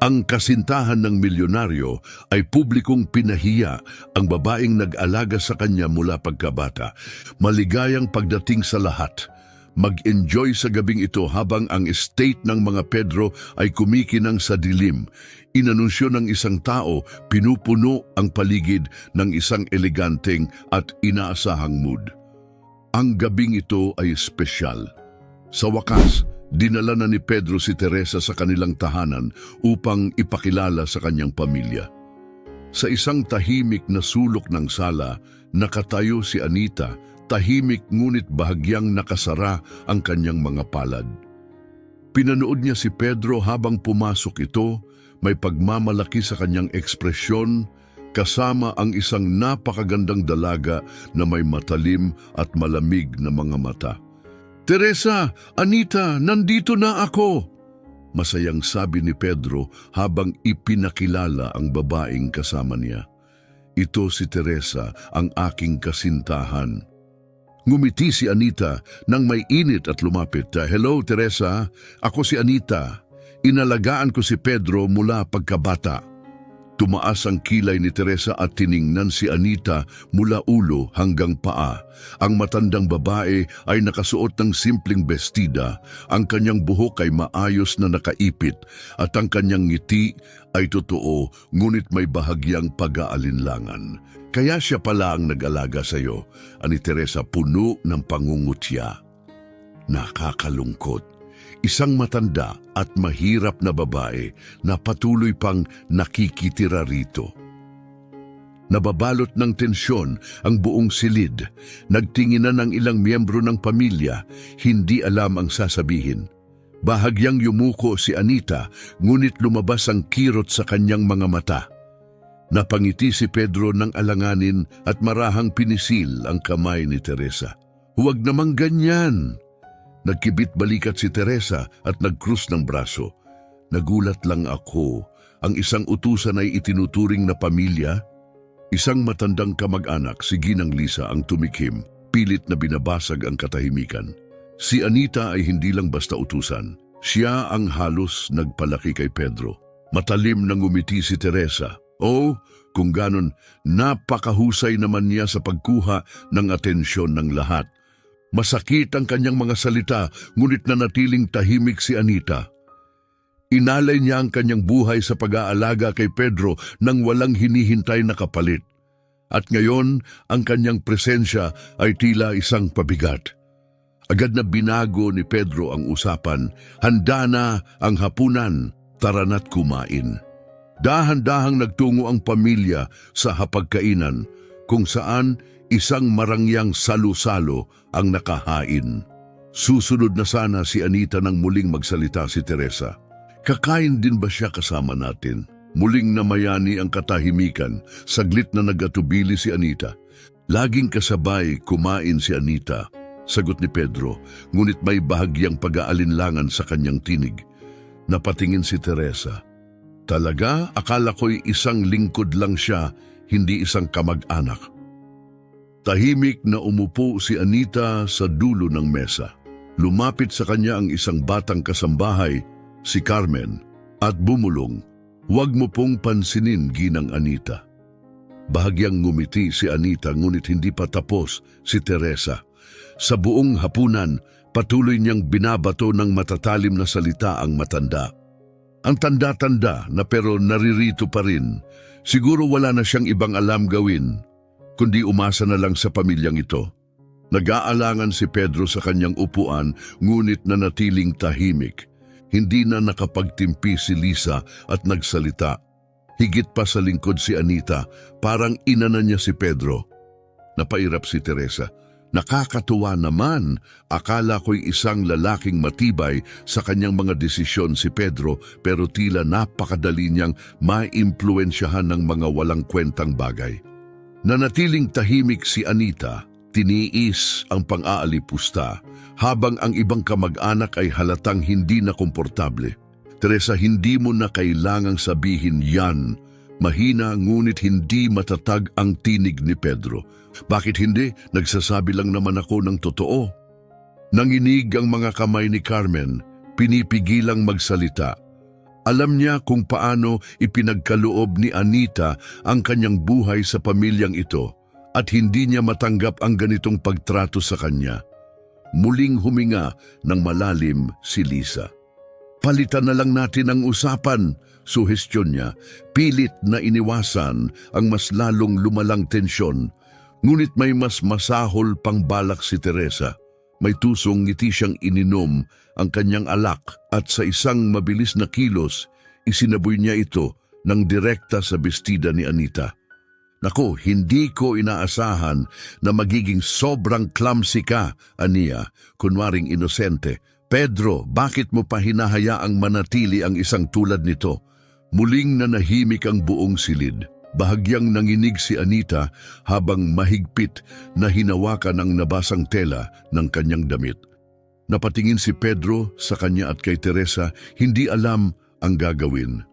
Ang kasintahan ng milyonaryo ay publikong pinahiya ang babaeng nag-alaga sa kanya mula pagkabata. Maligayang pagdating sa lahat. Mag-enjoy sa gabing ito habang ang estate ng mga Pedro ay kumikinang sa dilim. Inanunsyo ng isang tao, pinupuno ang paligid ng isang eleganteng at inaasahang mood. Ang gabing ito ay espesyal. Sa wakas, dinala na ni Pedro si Teresa sa kanilang tahanan upang ipakilala sa kanyang pamilya. Sa isang tahimik na sulok ng sala, nakatayo si Anita, tahimik ngunit bahagyang nakasara ang kanyang mga palad. Pinanood niya si Pedro habang pumasok ito, may pagmamalaki sa kanyang ekspresyon, kasama ang isang napakagandang dalaga na may matalim at malamig na mga mata. "Teresa, Anita, nandito na ako!" Masayang sabi ni Pedro habang ipinakilala ang babaeng kasama niya. "Ito si Teresa, ang aking kasintahan." Ngumiti si Anita nang may init at lumapit. "Hello, Teresa. Ako si Anita. Inalagaan ko si Pedro mula pagkabata." Tumaas ang kilay ni Teresa at tiningnan si Anita mula ulo hanggang paa. Ang matandang babae ay nakasuot ng simpleng bestida, ang kanyang buhok ay maayos na nakaipit at ang kanyang ngiti ay totoo ngunit may bahagyang pag-aalinlangan. "Kaya siya pala ang nag-alaga sa iyo," ani Teresa puno ng pangungutya. Nakakalungkot. Isang matanda at mahirap na babae na patuloy pang nakikitira rito. Nababalot ng tensyon ang buong silid. Nagtinginan ang ilang miyembro ng pamilya, hindi alam ang sasabihin. Bahagyang yumuko si Anita, ngunit lumabas ang kirot sa kanyang mga mata. Napangiti si Pedro ng alanganin at marahang pinisil ang kamay ni Teresa. "Huwag namang ganyan!" Nagkibit balikat si Teresa at nagkrus ng braso. "Nagulat lang ako. Ang isang utusan ay itinuturing na pamilya?" Isang matandang kamag-anak, si Ginang Lisa, ang tumikim, pilit na binabasag ang katahimikan. Si Anita ay hindi lang basta utusan. Siya ang halos nagpalaki kay Pedro. Matalim na ngumiti si Teresa. "Oh, kung ganon, napakahusay naman niya sa pagkuha ng atensyon ng lahat." Masakit ang kanyang mga salita, ngunit nanatiling tahimik si Anita. Inalay niya ang kanyang buhay sa pag-aalaga kay Pedro nang walang hinihintay na kapalit. At ngayon, ang kanyang presensya ay tila isang pabigat. Agad na binago ni Pedro ang usapan. "Handa na ang hapunan, tara na't kumain." Dahan-dahang nagtungo ang pamilya sa hapagkainan, kung saan isang marangyang salo-salo ang nakahain. Susunod na sana si Anita nang muling magsalita si Teresa. "Kakain din ba siya kasama natin?" Muling namayani ang katahimikan, saglit na nagatubili si Anita. "Laging kasabay kumain si Anita," sagot ni Pedro, ngunit may bahagyang pag-aalinlangan sa kanyang tinig. Napatingin si Teresa. "Talaga? Akala ko'y isang lingkod lang siya, hindi isang kamag-anak." Tahimik na umupo si Anita sa dulo ng mesa. Lumapit sa kanya ang isang batang kasambahay, si Carmen, at bumulong, "Huwag mo pong pansinin, Ginang Anita." Bahagyang ngumiti si Anita ngunit hindi pa tapos si Teresa. Sa buong hapunan, patuloy niyang binabato ng matatalim na salita ang matanda. Ang tanda-tanda na pero naririto pa rin. Siguro wala na siyang ibang alam gawin, kundi umasa na lang sa pamilyang ito. Nag-aalangan si Pedro sa kanyang upuan, ngunit nanatiling tahimik. Hindi na nakapagtimpi si Lisa at nagsalita. Higit pa sa lingkod si Anita, parang inana niya si Pedro. Napairap si Teresa. "Nakakatuwa naman, akala ko'y isang lalaking matibay sa kanyang mga desisyon si Pedro, pero tila napakadali niyang maimpluwensyahan ng mga walang kwentang bagay." Nanatiling tahimik si Anita, tiniis ang pang-aalipusta, habang ang ibang kamag-anak ay halatang hindi na komportable. "Teresa, hindi mo na kailangang sabihin yan." Mahina ngunit hindi matatag ang tinig ni Pedro. "Bakit hindi? Nagsasabi lang naman ako ng totoo." Nanginig ang mga kamay ni Carmen, pinipigilang magsalita. Alam niya kung paano ipinagkaloob ni Anita ang kanyang buhay sa pamilyang ito at hindi niya matanggap ang ganitong pagtrato sa kanya. Muling huminga ng malalim si Lisa. Palitan na lang natin ang usapan, suhestyon niya, pilit na iniwasan ang mas lalong lumalang tensyon. Ngunit may mas masahol pang balak si Teresa. May tusong ngiti siyang ininom ang kanyang alak at sa isang mabilis na kilos, isinaboy niya ito ng direkta sa bestida ni Anita. Naku, hindi ko inaasahan na magiging sobrang clumsy ka, Ania, kunwaring inosente. Pedro, bakit mo pa hinahayaang manatili ang isang tulad nito? Muling nanahimik ang buong silid. Bahagyang nanginig si Anita habang mahigpit na hinawakan ang nabasang tela ng kanyang damit. Napatingin si Pedro sa kanya at kay Teresa, hindi alam ang gagawin.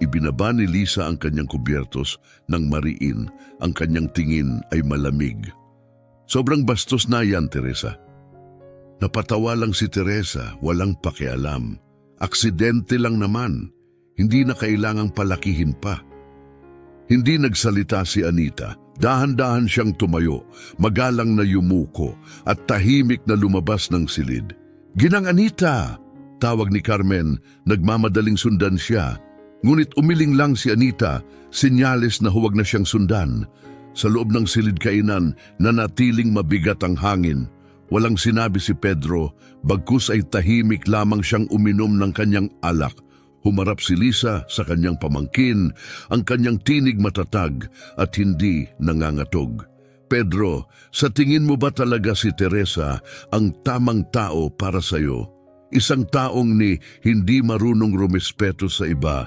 Ibinaba ni Lisa ang kanyang kubyertos ng mariin, ang kanyang tingin ay malamig. Sobrang bastos na yan, Teresa. Napatawa lang si Teresa, walang pakialam. Aksidente lang naman, hindi na kailangang palakihin pa. Hindi nagsalita si Anita. Dahan-dahan siyang tumayo, magalang na yumuko at tahimik na lumabas ng silid. "Ginang Anita!" Tawag ni Carmen, nagmamadaling sundan siya. Ngunit umiling lang si Anita, senyales na huwag na siyang sundan. Sa loob ng silid kainan, nanatiling mabigat ang hangin. Walang sinabi si Pedro, bagkus ay tahimik lamang siyang uminom ng kanyang alak. Humarap si Lisa sa kanyang pamangkin, ang kanyang tinig matatag at hindi nangangatog. "Pedro, sa tingin mo ba talaga si Teresa ang tamang tao para sa'yo? Isang taong hindi marunong rumespeto sa iba."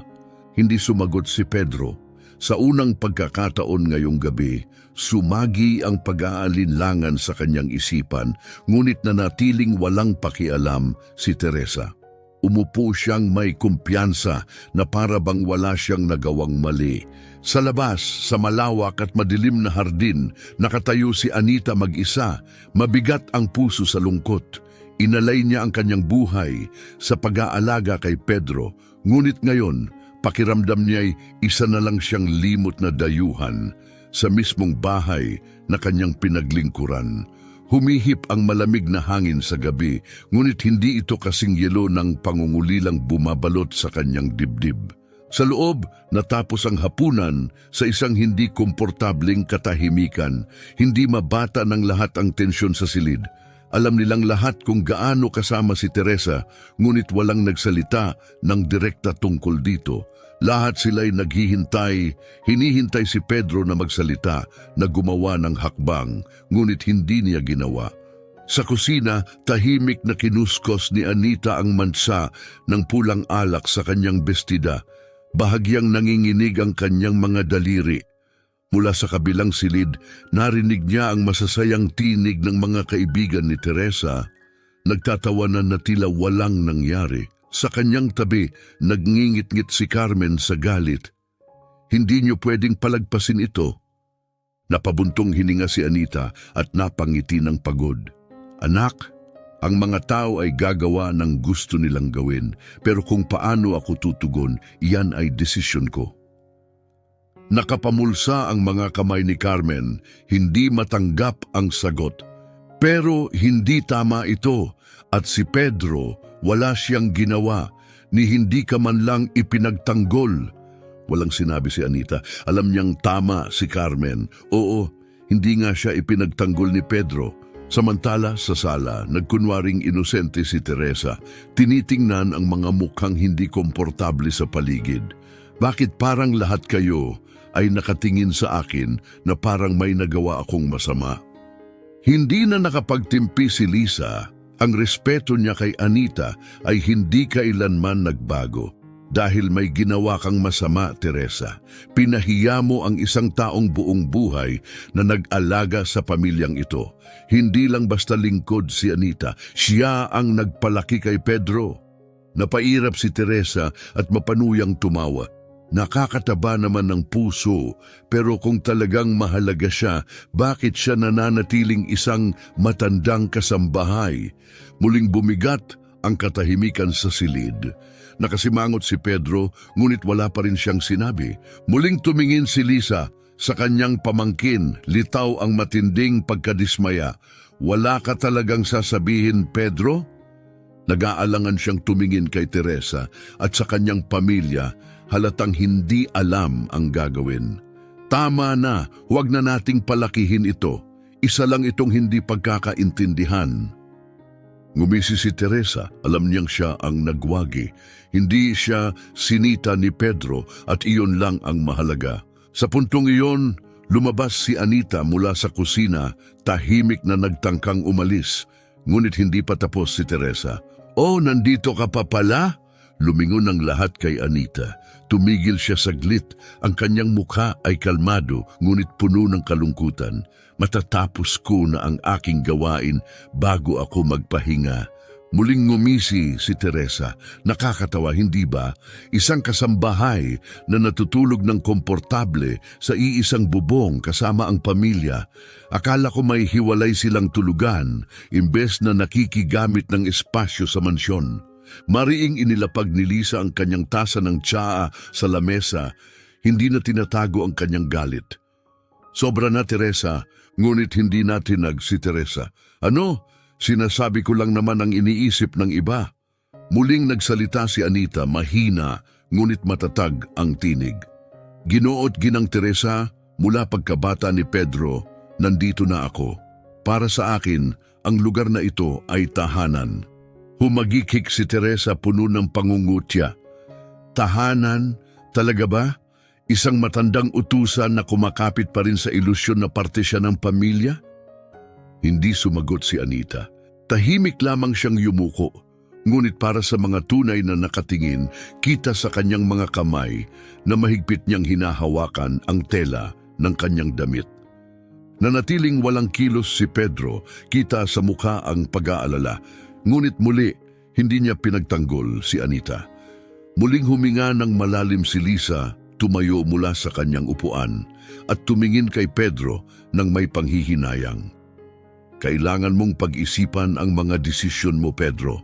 Hindi sumagot si Pedro. Sa unang pagkakataon ngayong gabi, sumagi ang pag-aalinlangan sa kanyang isipan, ngunit nanatiling walang pakialam si Teresa. Umupo siyang may kumpiyansa na para bang wala siyang nagawang mali. Sa labas, sa malawak at madilim na hardin, nakatayo si Anita mag-isa, mabigat ang puso sa lungkot. Inalay niya ang kanyang buhay sa pag-aalaga kay Pedro, ngunit ngayon, pakiramdam niya'y isa na lang siyang limot na dayuhan sa mismong bahay na kanyang pinaglingkuran. Humihip ang malamig na hangin sa gabi, ngunit hindi ito kasing yelo ng pangungulilang bumabalot sa kanyang dibdib. Sa loob, natapos ang hapunan sa isang hindi komportabling katahimikan. Hindi mabata ng lahat ang tensyon sa silid. Alam nilang lahat kung gaano kasama si Teresa, ngunit walang nagsalita ng direkta tungkol dito. Lahat sila'y naghihintay, hinihintay si Pedro na magsalita, na gumawa ng hakbang, ngunit hindi niya ginawa. Sa kusina, tahimik na kinuskos ni Anita ang mansa ng pulang alak sa kanyang bestida. Bahagyang nanginginig ang kanyang mga daliri. Mula sa kabilang silid, narinig niya ang masasayang tinig ng mga kaibigan ni Teresa. Nagtatawanan na tila walang nangyari. Sa kanyang tabi, nagngingit-ngit si Carmen sa galit. "Hindi niyo pwedeng palagpasin ito." Napabuntong hininga si Anita at napangiti ng pagod. "Anak, ang mga tao ay gagawa ng gusto nilang gawin, pero kung paano ako tutugon, iyan ay desisyon ko." Nakapamulsa ang mga kamay ni Carmen, hindi matanggap ang sagot. Pero hindi tama ito, at si Pedro, wala siyang ginawa, ni hindi ka man lang ipinagtanggol. Walang sinabi si Anita. Alam niyang tama si Carmen. Oo, hindi nga siya ipinagtanggol ni Pedro. Samantala sa sala, nagkunwaring inosente si Teresa. Tinitingnan ang mga mukhang hindi komportable sa paligid. Bakit parang lahat kayo ay nakatingin sa akin na parang may nagawa akong masama? Hindi na nakapagtimpi si Lisa. Ang respeto niya kay Anita ay hindi kailanman nagbago. Dahil may ginawa kang masama, Teresa. Pinahiya mo ang isang taong buong buhay na nag-alaga sa pamilyang ito. Hindi lang basta lingkod si Anita, siya ang nagpalaki kay Pedro. Napairap si Teresa at mapanuyang tumawa. Nakakataba naman ng puso, pero kung talagang mahalaga siya, bakit siya nananatiling isang matandang kasambahay? Muling bumigat ang katahimikan sa silid. Nakasimangot si Pedro, ngunit wala pa rin siyang sinabi. Muling tumingin si Lisa sa kanyang pamangkin, litaw ang matinding pagkadismaya. Wala ka talagang sasabihin, Pedro? Nag-aalangan siyang tumingin kay Teresa at sa kanyang pamilya, halatang hindi alam ang gagawin. Tama na, huwag na nating palakihin ito. Isa lang itong hindi pagkakaintindihan. Ngumisi si Teresa, alam niyang siya ang nagwagi. Hindi siya sinita ni Pedro at iyon lang ang mahalaga. Sa puntong iyon, lumabas si Anita mula sa kusina, tahimik na nagtangkang umalis. Ngunit hindi pa tapos si Teresa. "Oh, nandito ka pa pala?" Lumingon ang lahat kay Anita. Tumigil siya saglit. Ang kanyang mukha ay kalmado, ngunit puno ng kalungkutan. "Matatapos ko na ang aking gawain bago ako magpahinga." Muling ngumisi si Teresa. Nakakatawa, hindi ba? Isang kasambahay na natutulog ng komportable sa iisang bubong kasama ang pamilya. Akala ko may hiwalay silang tulugan, imbes na nakikigamit ng espasyo sa mansyon. Mariing inilapag ni Lisa ang kanyang tasa ng tsaa sa lamesa, hindi na tinatago ang kanyang galit. "Sobra na, Teresa, ngunit hindi natinag si Teresa. Ano? Sinasabi ko lang naman ang iniisip ng iba." Muling nagsalita si Anita, mahina, ngunit matatag ang tinig. "Ginoo at Ginang Teresa, mula pagkabata ni Pedro, nandito na ako. Para sa akin, ang lugar na ito ay tahanan." Humagikik si Teresa, puno ng pangungutya. "Tahanan? Talaga ba? Isang matandang utusan na kumakapit pa rin sa ilusyon na parte siya ng pamilya?" Hindi sumagot si Anita. Tahimik lamang siyang yumuko. Ngunit para sa mga tunay na nakatingin, kita sa kanyang mga kamay na mahigpit niyang hinahawakan ang tela ng kanyang damit. Nanatiling walang kilos si Pedro, kita sa mukha ang pag-aalala. Ngunit muli, hindi niya pinagtanggol si Anita. Muling huminga ng malalim si Lisa, tumayo mula sa kanyang upuan at tumingin kay Pedro ng may panghihinayang. "Kailangan mong pag-isipan ang mga desisyon mo, Pedro."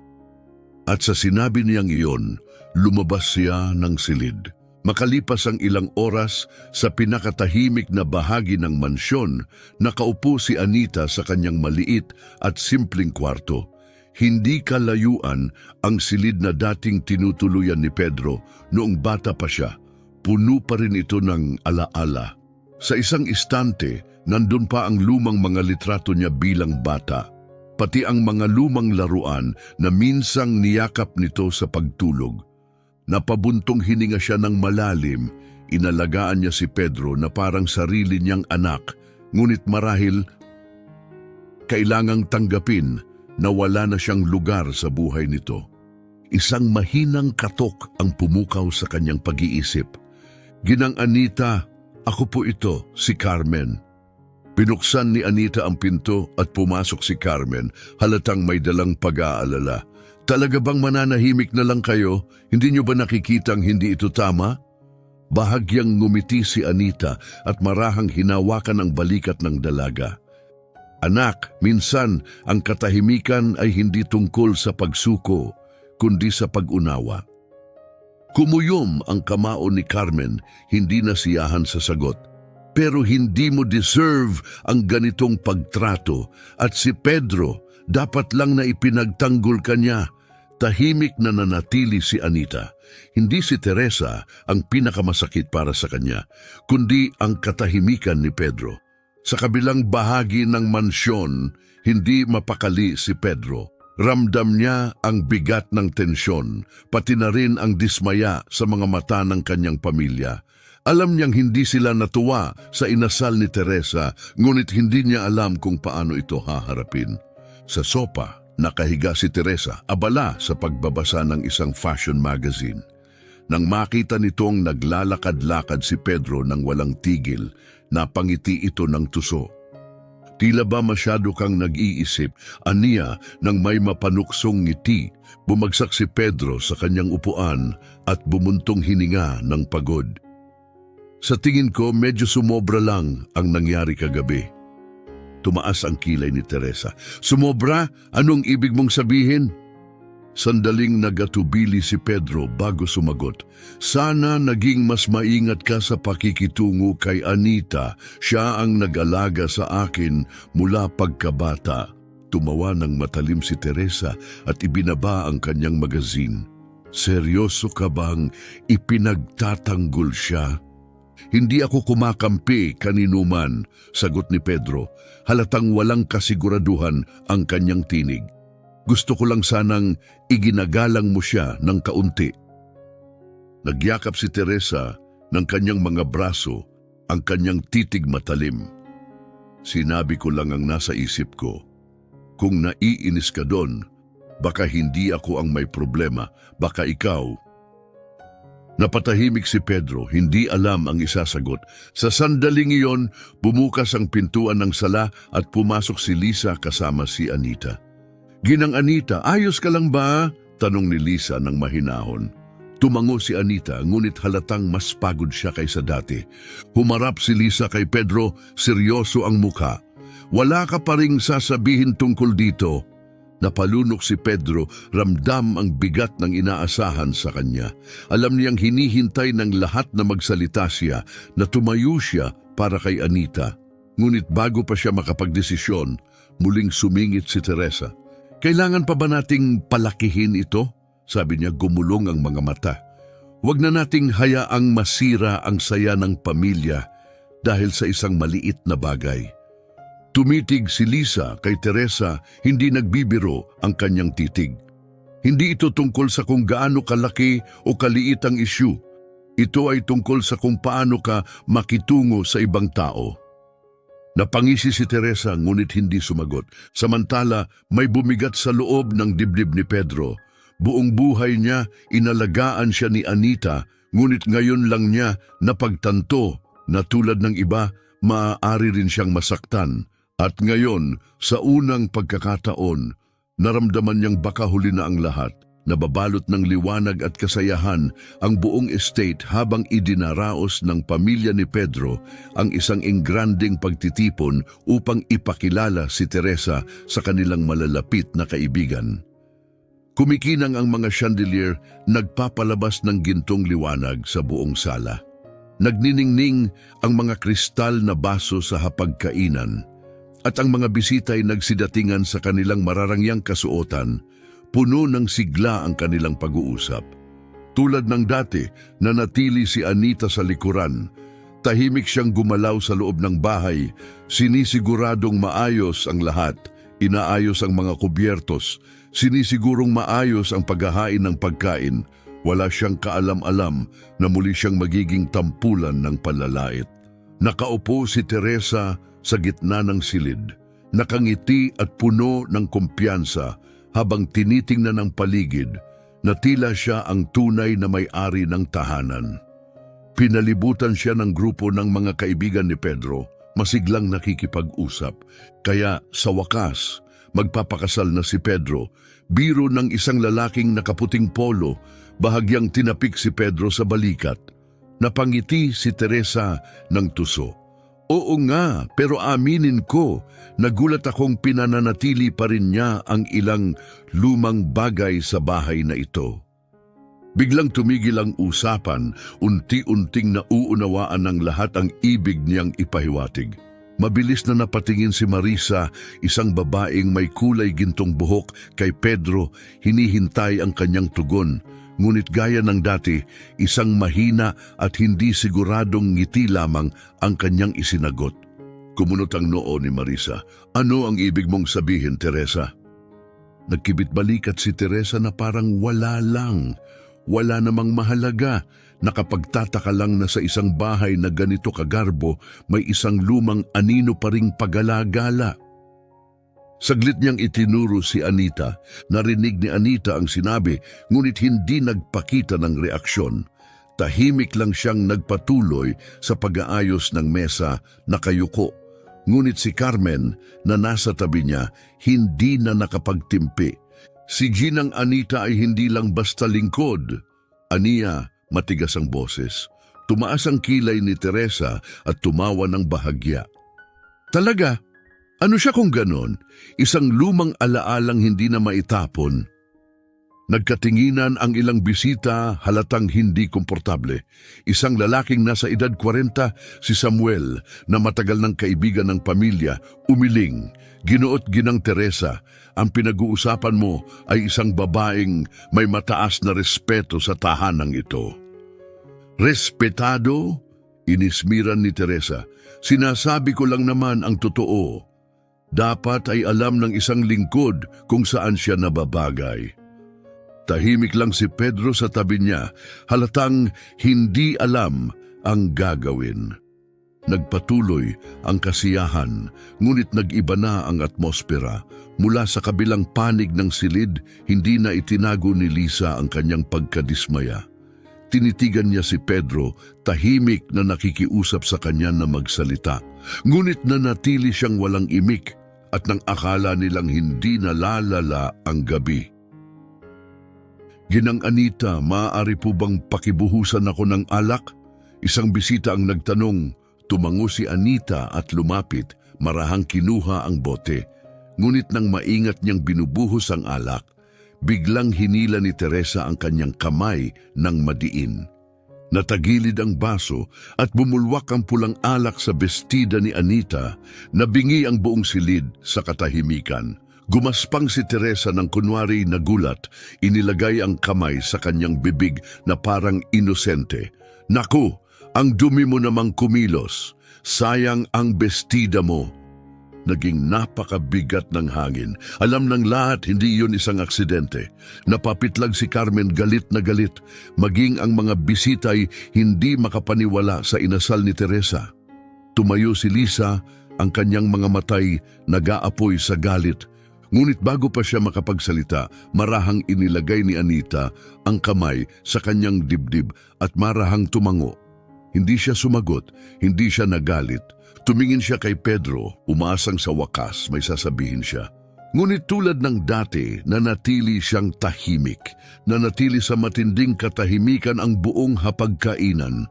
At sa sinabi niyang iyon, lumabas siya ng silid. Makalipas ang ilang oras, sa pinakatahimik na bahagi ng mansyon, nakaupo si Anita sa kanyang maliit at simpleng kwarto. Hindi kalayuan ang silid na dating tinutuluyan ni Pedro noong bata pa siya. Puno pa rin ito ng alaala. Sa isang istante, nandun pa ang lumang mga litrato niya bilang bata, pati ang mga lumang laruan na minsang niyakap nito sa pagtulog. Napabuntong hininga siya ng malalim, inalagaan niya si Pedro na parang sarili niyang anak, ngunit marahil kailangang tanggapin na wala na siyang lugar sa buhay nito. Isang mahinang katok ang pumukaw sa kanyang pag-iisip. "Ginang Anita, ako po ito, si Carmen." Pinuksan ni Anita ang pinto at pumasok si Carmen, halatang may dalang pag-aalala. "Talaga bang mananahimik na lang kayo? Hindi niyo ba nakikitang hindi ito tama?" Bahagyang ngumiti si Anita at marahang hinawakan ang balikat ng dalaga. "Anak, minsan ang katahimikan ay hindi tungkol sa pagsuko, kundi sa pag-unawa." Kumuyom ang kamao ni Carmen, hindi nasiyahan sa sagot. "Pero hindi mo deserve ang ganitong pagtrato at si Pedro dapat lang na ipinagtanggol ka niya." Tahimik na nanatili si Anita. Hindi si Teresa ang pinakamasakit para sa kanya, kundi ang katahimikan ni Pedro. Sa kabilang bahagi ng mansyon, hindi mapakali si Pedro. Ramdam niya ang bigat ng tensyon, pati na rin ang dismaya sa mga mata ng kanyang pamilya. Alam niyang hindi sila natuwa sa inasal ni Teresa, ngunit hindi niya alam kung paano ito haharapin. Sa sopa, nakahiga si Teresa, abala sa pagbabasa ng isang fashion magazine. Nang makita nitong naglalakad-lakad si Pedro nang walang tigil, napangiti ito ng tuso. "Tila ba masyado kang nag-iisip?" aniya nang may mapanuksong ngiti. Bumagsak si Pedro sa kanyang upuan at bumuntong hininga ng pagod. "Sa tingin ko, medyo sumobra lang ang nangyari kagabi." Tumaas ang kilay ni Teresa. "Sumobra? Anong ibig mong sabihin?" Sandaling nagatubili si Pedro bago sumagot. Sana naging mas maingat ka sa pakikitungo kay Anita. Siya ang nag-alaga sa akin mula pagkabata. Tumawa ng matalim si Teresa at ibinaba ang kanyang magazine. Seryoso ka bang ipinagtatanggol siya? Hindi ako kumakampi kaninuman, sagot ni Pedro. Halatang walang kasiguraduhan ang kanyang tinig. Gusto ko lang sanang iginagalang mo siya ng kaunti. Nagyakap si Teresa ng kanyang mga braso, ang kanyang titig matalim. Sinabi ko lang ang nasa isip ko. Kung naiinis ka doon, baka hindi ako ang may problema, baka ikaw. Napatahimik si Pedro, hindi alam ang isasagot. Sa sandaling iyon, bumukas ang pintuan ng sala at pumasok si Lisa kasama si Anita. Ginang Anita, ayos ka lang ba? Tanong ni Lisa ng mahinahon. Tumango si Anita, ngunit halatang mas pagod siya kaysa dati. Humarap si Lisa kay Pedro, seryoso ang muka. Wala ka pa ring sasabihin tungkol dito. Napalunok si Pedro, ramdam ang bigat ng inaasahan sa kanya. Alam niyang hinihintay ng lahat na magsalita siya, na tumayo siya para kay Anita. Ngunit bago pa siya makapagdesisyon, muling sumingit si Teresa. Kailangan pa ba nating palakihin ito? Sabi niya, gumulong ang mga mata. Huwag na nating hayaang masira ang saya ng pamilya dahil sa isang maliit na bagay. Tumitig si Lisa kay Teresa, hindi nagbibiro ang kanyang titig. Hindi ito tungkol sa kung gaano kalaki o kaliit ang isyu. Ito ay tungkol sa kung paano ka makitungo sa ibang tao. Napangisi si Teresa ngunit hindi sumagot. Samantala, may bumigat sa loob ng dibdib ni Pedro. Buong buhay niya, inalagaan siya ni Anita, ngunit ngayon lang niya napagtanto na tulad ng iba, maaari rin siyang masaktan. At ngayon, sa unang pagkakataon, naramdaman niyang baka huli na ang lahat. Nababalot ng liwanag at kasayahan ang buong estate habang idinaraos ng pamilya ni Pedro ang isang engranding pagtitipon upang ipakilala si Teresa sa kanilang malalapit na kaibigan. Kumikinang ang mga chandelier, nagpapalabas ng gintong liwanag sa buong sala. Nagniningning ang mga kristal na baso sa hapagkainan at ang mga bisita ay nagsidatingan sa kanilang mararangyang kasuotan. Puno ng sigla ang kanilang pag-uusap. Tulad ng dati, nanatili si Anita sa likuran. Tahimik siyang gumalaw sa loob ng bahay, sinisiguradong maayos ang lahat, inaayos ang mga kubyertos, sinisigurong maayos ang paghahain ng pagkain. Wala siyang kaalam-alam na muli siyang magiging tampulan ng panlalait. Nakaupo si Teresa sa gitna ng silid, nakangiti at puno ng kumpiyansa, habang tinitingnan ng paligid na tila siya ang tunay na may-ari ng tahanan. Pinalibutan siya ng grupo ng mga kaibigan ni Pedro, masiglang nakikipag-usap. Kaya sa wakas, magpapakasal na si Pedro, biro ng isang lalaking nakaputing polo, bahagyang tinapik si Pedro sa balikat. Napangiti si Teresa ng tuso. Oo nga, pero aminin ko, nagulat akong pinananatili pa rin niya ang ilang lumang bagay sa bahay na ito. Biglang tumigil ang usapan, unti-unting nauunawaan ng lahat ang ibig niyang ipahiwatig. Mabilis na napatingin si Marisa, isang babaeng may kulay gintong buhok, kay Pedro, hinihintay ang kanyang tugon. Ngunit gaya ng dati, isang mahina at hindi siguradong ngiti lamang ang kanyang isinagot. Kumunot ang noo ni Marisa. Ano ang ibig mong sabihin, Teresa? Nagkibit-balikat si Teresa na parang wala lang. Wala namang mahalaga. Nakapagtataka lang na sa isang bahay na ganito kagarbo, may isang lumang anino pa ring pagala-gala. Saglit niyang itinuro si Anita. Narinig ni Anita ang sinabi, ngunit hindi nagpakita ng reaksyon. Tahimik lang siyang nagpatuloy sa pag-aayos ng mesa, nakayuko. Ngunit si Carmen, na nasa tabi niya, hindi na nakapagtimpi. Si Ginang Anita ay hindi lang basta lingkod. Aniya, matigas ang boses. Tumaas ang kilay ni Teresa at tumawa ng bahagya. Talaga? Ano siya kung ganon? Isang lumang alaalang hindi na maitapon. Nagkatinginan ang ilang bisita, halatang hindi komportable. Isang lalaking nasa edad 40, si Samuel, na matagal ng kaibigan ng pamilya, umiling. Ginuot ginang Teresa, ang pinag-uusapan mo ay isang babaeng may mataas na respeto sa tahanang ito. Respetado? Inismiran ni Teresa. Sinasabi ko lang naman ang totoo. Dapat ay alam ng isang lingkod kung saan siya nababagay. Tahimik lang si Pedro sa tabi niya, halatang hindi alam ang gagawin. Nagpatuloy ang kasiyahan, ngunit nag-iba na ang atmosfera. Mula sa kabilang panig ng silid, hindi na itinago ni Lisa ang kanyang pagkadismaya. Tinitigan niya si Pedro, tahimik na nakikiusap sa kanya na magsalita. Ngunit nanatili siyang walang imik at nang akala nilang hindi nalalala ang gabi. Ginang Anita, maaari po bang pakibuhusan ako ng alak? Isang bisita ang nagtanong. Tumango si Anita at lumapit, marahang kinuha ang bote. Ngunit nang maingat niyang binubuhos ang alak, biglang hinila ni Teresa ang kanyang kamay ng madiin. Natagilid ang baso at bumulwak ang pulang alak sa bestida ni Anita, nabingi ang buong silid sa katahimikan. Gumaspang si Teresa ng kunwari nagulat, inilagay ang kamay sa kanyang bibig na parang inosente. Naku, ang dumi mo namang kumilos, sayang ang bestida mo. Naging napakabigat ng hangin. Alam ng lahat hindi yun isang aksidente. Napapitlag si Carmen galit na galit, maging ang mga bisita'y hindi makapaniwala sa inasal ni Teresa. Tumayo si Lisa, ang kanyang mga matay nag-aapoy sa galit. Ngunit bago pa siya makapagsalita, marahang inilagay ni Anita ang kamay sa kanyang dibdib at marahang tumango. Hindi siya sumagot, hindi siya nagalit. Tumingin siya kay Pedro, umaasang sa wakas may sasabihin siya. Ngunit tulad ng dati, nanatili siyang tahimik. Nanatili sa matinding katahimikan ang buong hapagkainan.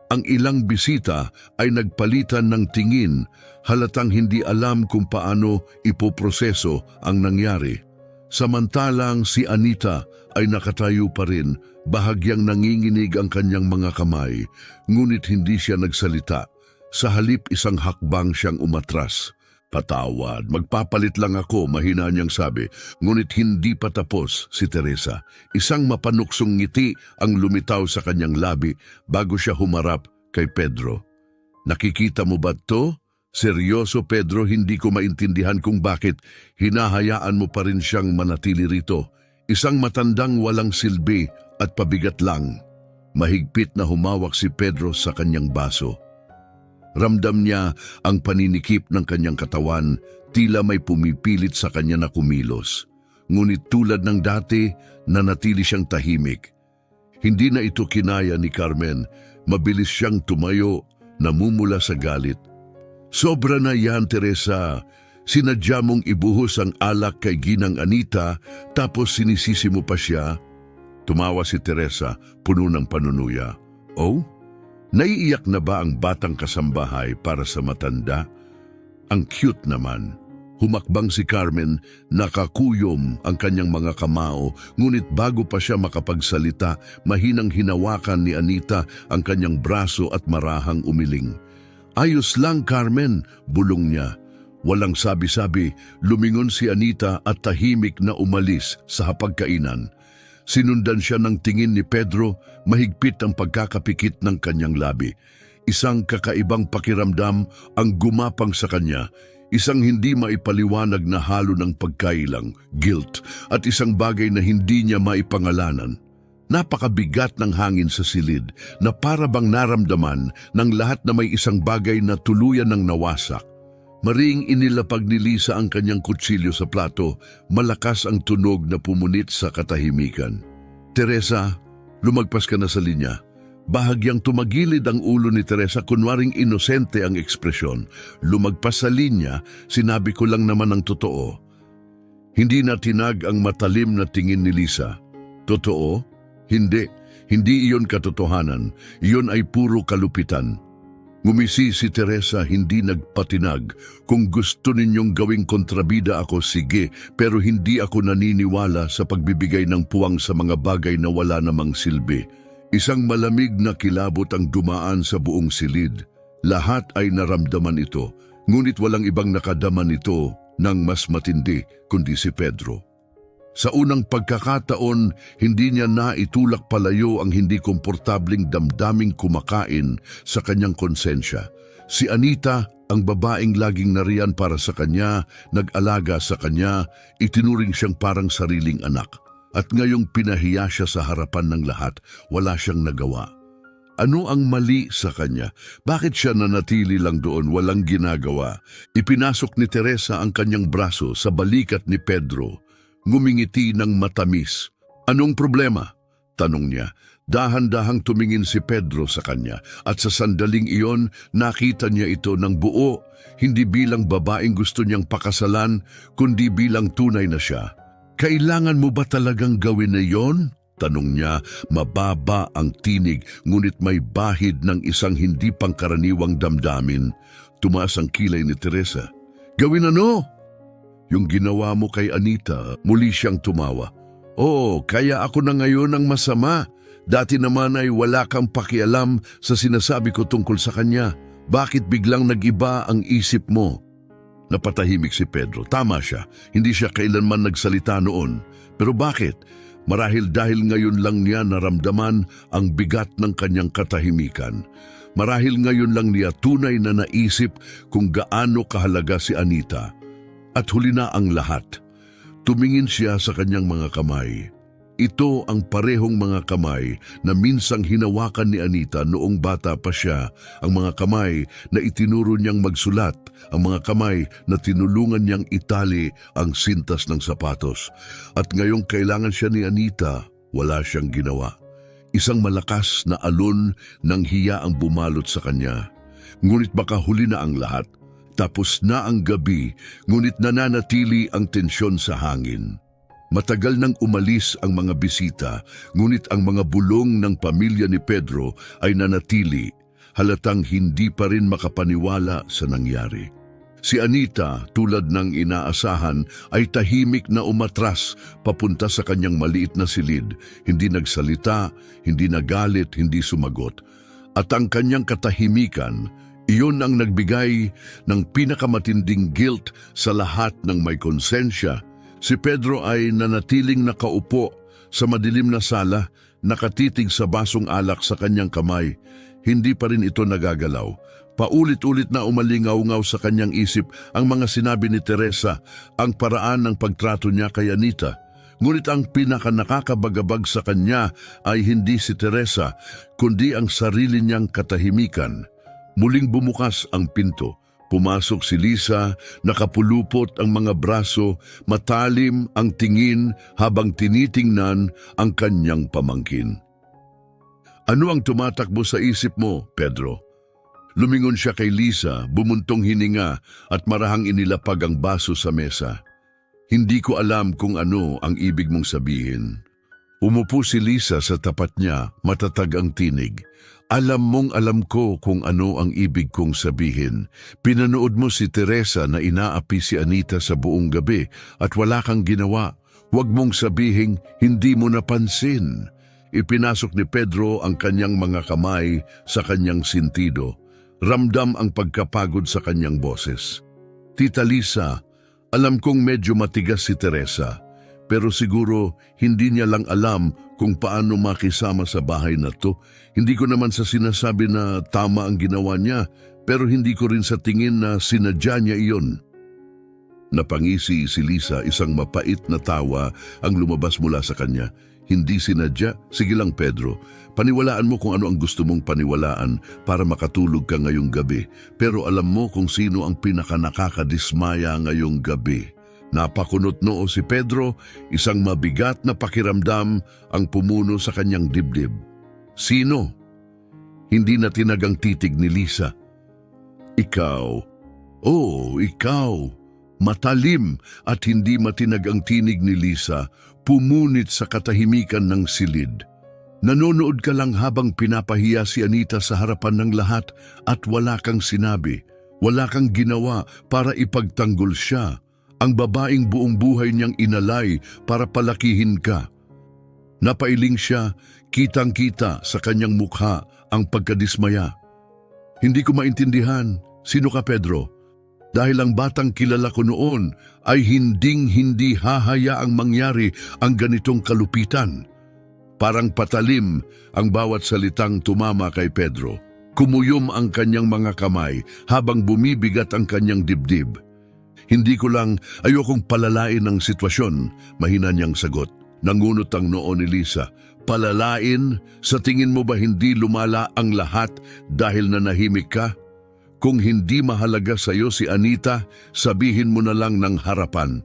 Ang ilang bisita ay nagpalitan ng tingin, halatang hindi alam kung paano ipoproseso ang nangyari. Samantalang si Anita ay nakatayo pa rin, bahagyang nanginginig ang kanyang mga kamay, ngunit hindi siya nagsalita. Sa halip isang hakbang siyang umatras. Patawad, magpapalit lang ako, mahina niyang sabi. Ngunit hindi pa tapos si Teresa. Isang mapanuksong ngiti ang lumitaw sa kanyang labi bago siya humarap kay Pedro. Nakikita mo ba to? Seryoso Pedro, hindi ko maintindihan kung bakit hinahayaan mo pa rin siyang manatili rito. Isang matandang walang silbi at pabigat lang. Mahigpit na humawak si Pedro sa kanyang baso. Ramdam niya ang paninikip ng kanyang katawan, tila may pumipilit sa kanya na kumilos. Ngunit tulad ng dati, nanatili siyang tahimik. Hindi na ito kinaya ni Carmen, mabilis siyang tumayo, namumula sa galit. Sobra na yan, Teresa. Sinadya mong ibuhos ang alak kay Ginang Anita, tapos sinisisi mo pa siya. Tumawa si Teresa, puno ng panunuya. Oh? Naiiyak na ba ang batang kasambahay para sa matanda? Ang cute naman. Humakbang si Carmen, nakakuyom ang kanyang mga kamao, ngunit bago pa siya makapagsalita, mahinang hinawakan ni Anita ang kanyang braso at marahang umiling. Ayos lang, Carmen, bulong niya. Walang sabi-sabi, lumingon si Anita at tahimik na umalis sa hapagkainan. Sinundan siya ng tingin ni Pedro, mahigpit ang pagkakapikit ng kanyang labi. Isang kakaibang pakiramdam ang gumapang sa kanya, isang hindi maipaliwanag na halo ng pagkailang, guilt, at isang bagay na hindi niya maipangalanan. Napakabigat ng hangin sa silid na para bang naramdaman ng lahat na may isang bagay na tuluyan ng nawasak. Maring inilapag ni Lisa ang kanyang kutsilyo sa plato, malakas ang tunog na pumunit sa katahimikan. Teresa, lumagpas ka na sa linya. Bahagyang tumagilid ang ulo ni Teresa, kunwaring inosente ang ekspresyon. Lumagpas sa linya, sinabi ko lang naman ang totoo. Hindi na tinag ang matalim na tingin ni Lisa. Totoo? Hindi. Hindi iyon katotohanan. Iyon ay puro kalupitan. Ngumisi si Teresa, hindi nagpatinag. Kung gusto ninyong gawing kontrabida ako, sige, pero hindi ako naniniwala sa pagbibigay ng puwang sa mga bagay na wala namang silbi. Isang malamig na kilabot ang dumaan sa buong silid. Lahat ay naramdaman ito, ngunit walang ibang nakadama nito ng mas matindi kundi si Pedro. Sa unang pagkakataon, hindi niya naitulak palayo ang hindi komportabling damdaming kumakain sa kanyang konsensya. Si Anita, ang babaeng laging nariyan para sa kanya, nag-alaga sa kanya, itinuring siyang parang sariling anak. At ngayong pinahiya siya sa harapan ng lahat, wala siyang nagawa. Ano ang mali sa kanya? Bakit siya nanatili lang doon, walang ginagawa? Ipinasok ni Teresa ang kanyang braso sa balikat ni Pedro. Ngumingiti ng matamis. Anong problema? Tanong niya. Dahan-dahang tumingin si Pedro sa kanya at sa sandaling iyon nakita niya ito ng buo, hindi bilang babaeng gusto niyang pakasalan, kundi bilang tunay na siya. Kailangan mo ba talagang gawin na iyon? Tanong niya, mababa ang tinig ngunit may bahid ng isang hindi pangkaraniwang damdamin. Tumaas ang kilay ni Teresa. Gawin ano? Yung ginawa mo kay Anita, muli siyang tumawa. Oo, kaya ako na ngayon ang masama. Dati naman ay wala kang pakialam sa sinasabi ko tungkol sa kanya. Bakit biglang nag-iba ang isip mo? Napatahimik si Pedro. Tama siya, hindi siya kailanman nagsalita noon. Pero bakit? Marahil dahil ngayon lang niya naramdaman ang bigat ng kanyang katahimikan. Marahil ngayon lang niya tunay na naisip kung gaano kahalaga si Anita. At huli na ang lahat. Tumingin siya sa kanyang mga kamay. Ito ang parehong mga kamay na minsang hinawakan ni Anita noong bata pa siya, ang mga kamay na itinuro niyang magsulat, ang mga kamay na tinulungan niyang itali ang sintas ng sapatos. At ngayong kailangan siya ni Anita, wala siyang ginawa. Isang malakas na alon ng hiya ang bumalot sa kanya. Ngunit baka huli na ang lahat. Tapos na ang gabi, ngunit nananatili ang tensyon sa hangin. Matagal nang umalis ang mga bisita, ngunit ang mga bulong ng pamilya ni Pedro ay nanatili, halatang hindi pa rin makapaniwala sa nangyari. Si Anita, tulad ng inaasahan, ay tahimik na umatras papunta sa kanyang maliit na silid, hindi nagsalita, hindi nagalit, hindi sumagot. At ang kanyang katahimikan, iyon ang nagbigay ng pinakamatinding guilt sa lahat ng may konsensya. Si Pedro ay nanatiling nakaupo sa madilim na sala, nakatitig sa basong alak sa kanyang kamay. Hindi pa rin ito nagagalaw. Paulit-ulit na umalingaw-ngaw sa kanyang isip ang mga sinabi ni Teresa, ang paraan ng pagtrato niya kay Anita. Ngunit ang pinakanakakabagabag sa kanya ay hindi si Teresa, kundi ang sarili niyang katahimikan. Muling bumukas ang pinto. Pumasok si Lisa, nakapulupot ang mga braso, matalim ang tingin habang tinitingnan ang kanyang pamangkin. Ano ang tumatakbo sa isip mo, Pedro? Lumingon siya kay Lisa, bumuntong hininga at marahang inilapag ang baso sa mesa. Hindi ko alam kung ano ang ibig mong sabihin. Umupo si Lisa sa tapat niya, matatag ang tinig. Alam mong alam ko kung ano ang ibig kong sabihin. Pinanood mo si Teresa na inaapi si Anita sa buong gabi at wala kang ginawa. Huwag mong sabihing hindi mo napansin. Ipinasok ni Pedro ang kanyang mga kamay sa kanyang sintido. Ramdam ang pagkapagod sa kanyang boses. Tita Lisa, alam kong medyo matigas si Teresa. Pero siguro hindi niya lang alam kung paano makisama sa bahay na to. Hindi ko naman sa sinasabi na tama ang ginawa niya, pero hindi ko rin sa tingin na sinadya niya iyon. Napangisi si Lisa, isang mapait na tawa ang lumabas mula sa kanya. Hindi sinadya? Sige lang Pedro, paniwalaan mo kung ano ang gusto mong paniwalaan para makatulog ka ngayong gabi. Pero alam mo kung sino ang pinakanakakadismaya ngayong gabi. Napakunot noo si Pedro, isang mabigat na pakiramdam ang pumuno sa kanyang dibdib. Sino? Hindi na tinagang titig ni Lisa. Ikaw. Oh, ikaw. Matalim at hindi matinag ang tinig ni Lisa, pumunit sa katahimikan ng silid. Nanonood ka lang habang pinapahiya si Anita sa harapan ng lahat at wala kang sinabi, wala kang ginawa para ipagtanggol siya, ang babaeng buong buhay niyang inalay para palakihin ka. Napailing siya, kitang-kita sa kanyang mukha ang pagkadismaya. Hindi ko maintindihan, sino ka Pedro? Dahil ang batang kilala ko noon ay hinding-hindi hahayaang mangyari ang ganitong kalupitan. Parang patalim ang bawat salitang tumama kay Pedro. Kumuyom ang kanyang mga kamay habang bumibigat ang kanyang dibdib. Hindi ko lang ayokong palalain ang sitwasyon, mahina niyang sagot. Nangunot ang noo ni Lisa. Palalain? Sa tingin mo ba hindi lumala ang lahat dahil nanahimik ka? Kung hindi mahalaga sa iyo si Anita, sabihin mo na lang ng harapan.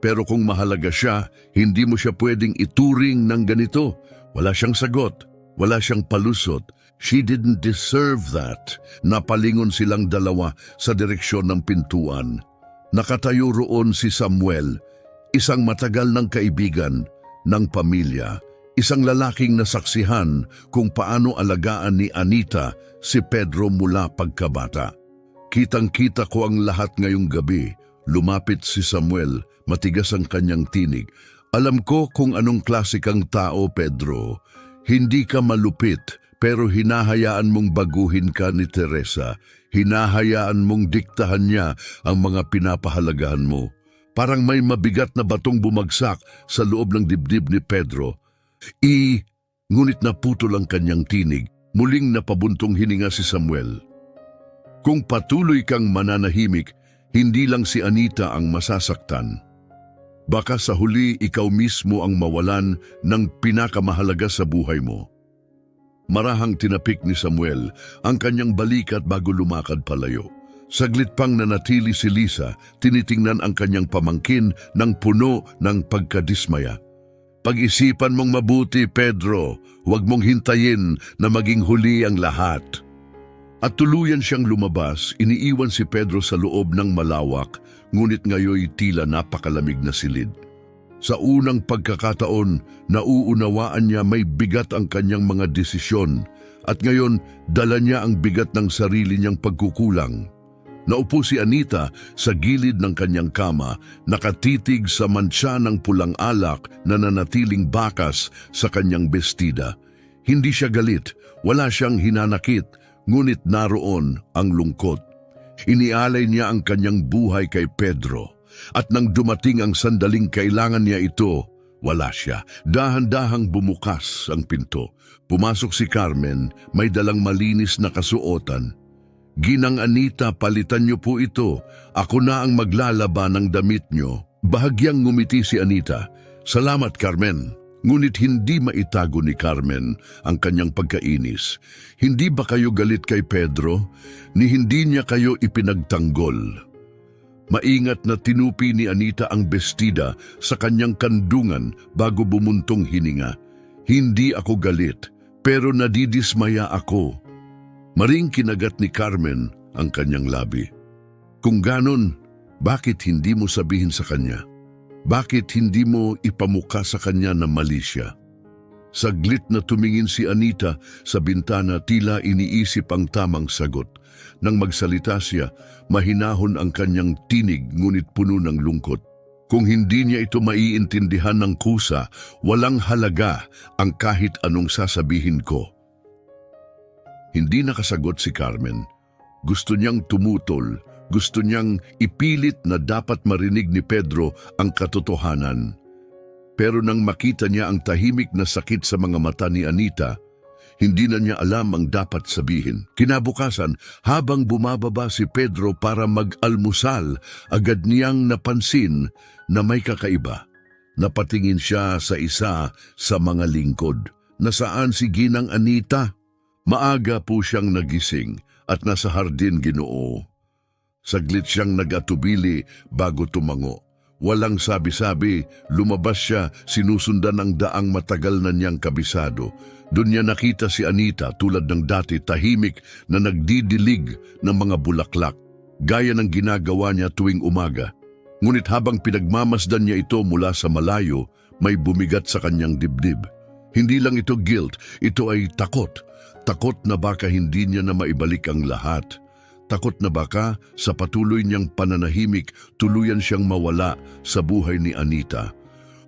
Pero kung mahalaga siya, hindi mo siya pwedeng ituring ng ganito. Wala siyang sagot, wala siyang palusot. She didn't deserve that. Napalingon silang dalawa sa direksyon ng pintuan. Nakatayo roon si Samuel, isang matagal ng kaibigan ng pamilya, isang lalaking nasaksihan kung paano alagaan ni Anita si Pedro mula pagkabata. Kitang-kita ko ang lahat ngayong gabi. Lumapit si Samuel, matigas ang kanyang tinig. Alam ko kung anong klase kang tao, Pedro. Hindi ka malupit, pero hinahayaan mong baguhin ka ni Teresa. Hinahayaan mong diktahan niya ang mga pinapahalagahan mo. Parang may mabigat na batong bumagsak sa loob ng dibdib ni Pedro. Ngunit naputol ang kanyang tinig. Muling napabuntong hininga si Samuel. Kung patuloy kang mananahimik, hindi lang si Anita ang masasaktan. Baka sa huli ikaw mismo ang mawalan ng pinakamahalaga sa buhay mo. Marahang tinapik ni Samuel ang kanyang balikat bago lumakad palayo. Saglit pang nanatili si Lisa, tinitingnan ang kanyang pamangkin ng puno ng pagkadismaya. Pag-isipan mong mabuti, Pedro. Huwag mong hintayin na maging huli ang lahat. At tuluyan siyang lumabas, iniiwan si Pedro sa loob ng malawak, ngunit ngayoy tila napakalamig na silid. Sa unang pagkakataon, nauunawaan niya may bigat ang kanyang mga desisyon, at ngayon dala niya ang bigat ng sarili niyang pagkukulang. Naupo si Anita sa gilid ng kanyang kama, nakatitig sa mantsa ng pulang alak na nanatiling bakas sa kanyang bestida. Hindi siya galit, wala siyang hinanakit, ngunit naroon ang lungkot. Inialay niya ang kanyang buhay kay Pedro, at nang dumating ang sandaling kailangan niya ito, wala siya. Dahan-dahang bumukas ang pinto. Pumasok si Carmen, may dalang malinis na kasuotan. Ginang Anita, palitan niyo po ito. Ako na ang maglalaba ng damit niyo. Bahagyang ngumiti si Anita. Salamat, Carmen. Ngunit hindi maitago ni Carmen ang kanyang pagkainis. Hindi ba kayo galit kay Pedro? Ni hindi niya kayo ipinagtanggol. Maingat na tinupi ni Anita ang bestida sa kanyang kandungan bago bumuntong hininga. Hindi ako galit, pero nadidismaya ako. Maring kinagat ni Carmen ang kanyang labi. Kung ganon, bakit hindi mo sabihin sa kanya? Bakit hindi mo ipamuka sa kanya na mali siya? Saglit na tumingin si Anita sa bintana, tila iniisip ang tamang sagot. Nang magsalita siya, mahinahon ang kanyang tinig ngunit puno ng lungkot. Kung hindi niya ito maiintindihan ng kusa, walang halaga ang kahit anong sasabihin ko. Hindi nakasagot si Carmen. Gusto niyang tumutol. Gusto niyang ipilit na dapat marinig ni Pedro ang katotohanan. Pero nang makita niya ang tahimik na sakit sa mga mata ni Anita, hindi na niya alam ang dapat sabihin. Kinabukasan, habang bumababa si Pedro para mag-almusal, agad niyang napansin na may kakaiba. Napatingin siya sa isa sa mga lingkod. Nasaan si Ginang Anita? Maaga po siyang nagising at nasa hardin, Ginoo. Saglit siyang nag-atubili bago tumango. Walang sabi-sabi, lumabas siya, sinusundan ang daang matagal na niyang kabisado. Doon niya nakita si Anita tulad ng dati, tahimik na nagdidilig ng mga bulaklak, gaya ng ginagawa niya tuwing umaga. Ngunit habang pinagmamasdan niya ito mula sa malayo, may bumigat sa kanyang dibdib. Hindi lang ito guilt, ito ay takot. Takot na baka hindi niya na maibalik ang lahat. Takot na baka sa patuloy niyang pananahimik, tuluyan siyang mawala sa buhay ni Anita.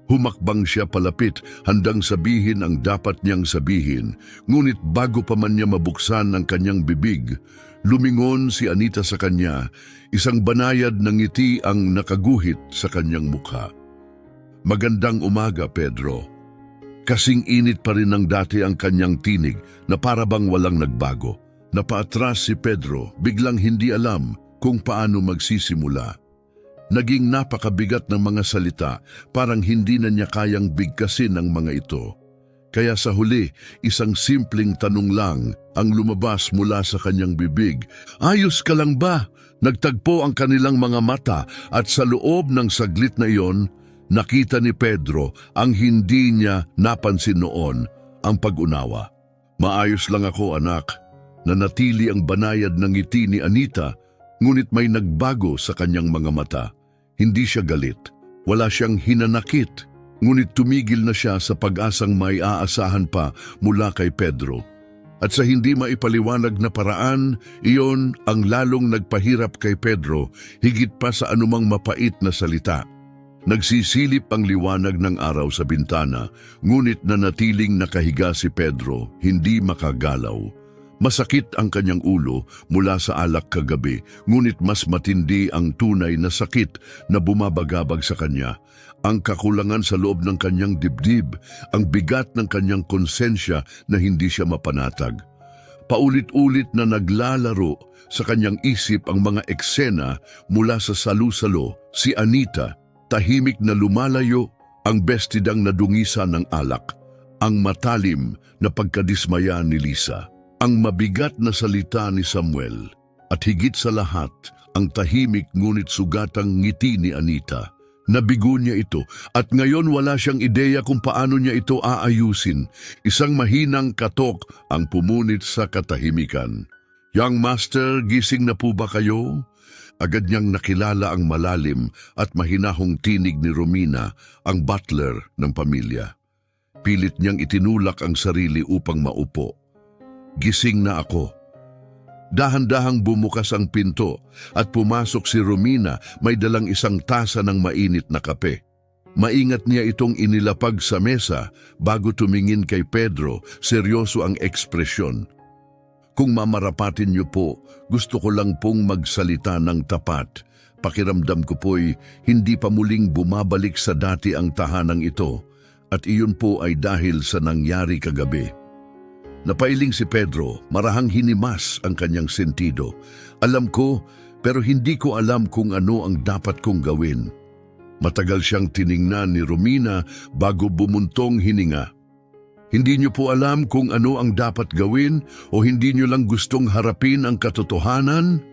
Humakbang siya palapit, handang sabihin ang dapat niyang sabihin. Ngunit bago pa man niya mabuksan ang kanyang bibig, lumingon si Anita sa kanya, isang banayad ng ngiti ang nakaguhit sa kanyang mukha. Magandang umaga, Pedro. Kasing init pa rin ng dati ang kanyang tinig na para bang walang nagbago. Napaatras si Pedro, biglang hindi alam kung paano magsisimula. Naging napakabigat ng mga salita, parang hindi na niya kayang bigkasin ang mga ito. Kaya sa huli, isang simpleng tanong lang ang lumabas mula sa kanyang bibig. Ayos ka lang ba? Nagtagpo ang kanilang mga mata at sa loob ng saglit na iyon, nakita ni Pedro ang hindi niya napansin noon, ang pag-unawa. Maayos lang ako, anak. Nanatili ang banayad ng ngiti ni Anita, ngunit may nagbago sa kanyang mga mata. Hindi siya galit, wala siyang hinanakit, ngunit tumigil na siya sa pag-asang may aasahan pa mula kay Pedro. At sa hindi maipaliwanag na paraan, iyon ang lalong nagpahirap kay Pedro higit pa sa anumang mapait na salita. Nagsisilip ang liwanag ng araw sa bintana, ngunit nanatiling nakahiga si Pedro, hindi makagalaw. Masakit ang kanyang ulo mula sa alak kagabi, ngunit mas matindi ang tunay na sakit na bumabagabag sa kanya. Ang kakulangan sa loob ng kanyang dibdib, ang bigat ng kanyang konsensya na hindi siya mapanatag. Paulit-ulit na naglalaro sa kanyang isip ang mga eksena mula sa salu-salo, si Anita, tahimik na lumalayo, ang bestidang nadungisa ng alak, ang matalim na pagkadismaya ni Lisa. Ang mabigat na salita ni Samuel at higit sa lahat ang tahimik ngunit sugatang ngiti ni Anita. Nabigo niya ito at ngayon wala siyang ideya kung paano niya ito aayusin. Isang mahinang katok ang pumunit sa katahimikan. Young Master, gising na po ba kayo? Agad niyang nakilala ang malalim at mahinahong tinig ni Romina, ang butler ng pamilya. Pilit niyang itinulak ang sarili upang maupo. Gising na ako. Dahan-dahang bumukas ang pinto at pumasok si Romina, may dalang isang tasa ng mainit na kape. Maingat niya itong inilapag sa mesa bago tumingin kay Pedro, seryoso ang ekspresyon. Kung mamarapatin niyo po, gusto ko lang pong magsalita ng tapat. Pakiramdam ko po'y hindi pa muling bumabalik sa dati ang tahanang ito at iyon po ay dahil sa nangyari kagabi. Napailing si Pedro, marahang hinimas ang kanyang sentido. Alam ko, pero hindi ko alam kung ano ang dapat kong gawin. Matagal siyang tiningnan ni Romina bago bumuntong hininga. Hindi niyo po alam kung ano ang dapat gawin o hindi niyo lang gustong harapin ang katotohanan?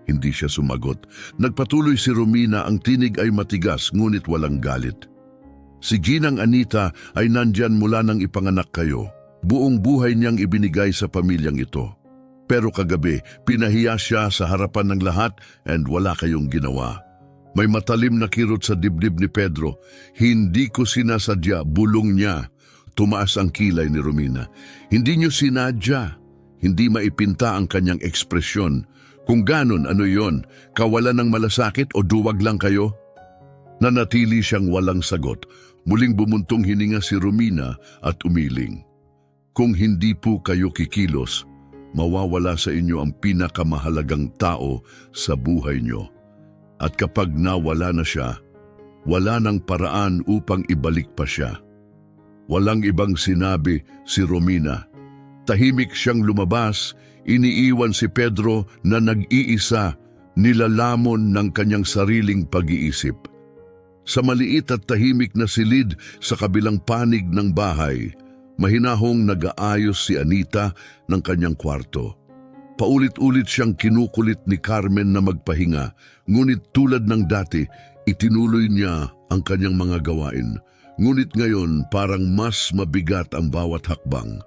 Hindi siya sumagot. Nagpatuloy si Romina, ang tinig ay matigas ngunit walang galit. Si Ginang Anita ay nandyan mula nang ipanganak kayo. Buong buhay niyang ibinigay sa pamilyang ito. Pero kagabi, pinahiya siya sa harapan ng lahat and wala kayong ginawa. May matalim na kirot sa dibdib ni Pedro. Hindi ko sinasadya, bulong niya. Tumaas ang kilay ni Romina. Hindi niyo sinadya. Hindi maipinta ang kanyang ekspresyon. Kung ganon, ano yon? Kawalan ng malasakit o duwag lang kayo? Nanatili siyang walang sagot. Muling bumuntong hininga si Romina at umiling. Kung hindi po kayo kikilos, mawawala sa inyo ang pinakamahalagang tao sa buhay nyo. At kapag nawala na siya, wala nang paraan upang ibalik pa siya. Walang ibang sinabi si Romina. Tahimik siyang lumabas, iniiwan si Pedro na nag-iisa, nilalamon ng kanyang sariling pag-iisip. Sa maliit at tahimik na silid sa kabilang panig ng bahay, mahinahong nag-aayos si Anita ng kanyang kwarto. Paulit-ulit siyang kinukulit ni Carmen na magpahinga, ngunit tulad ng dati, itinuloy niya ang kanyang mga gawain. Ngunit ngayon parang mas mabigat ang bawat hakbang.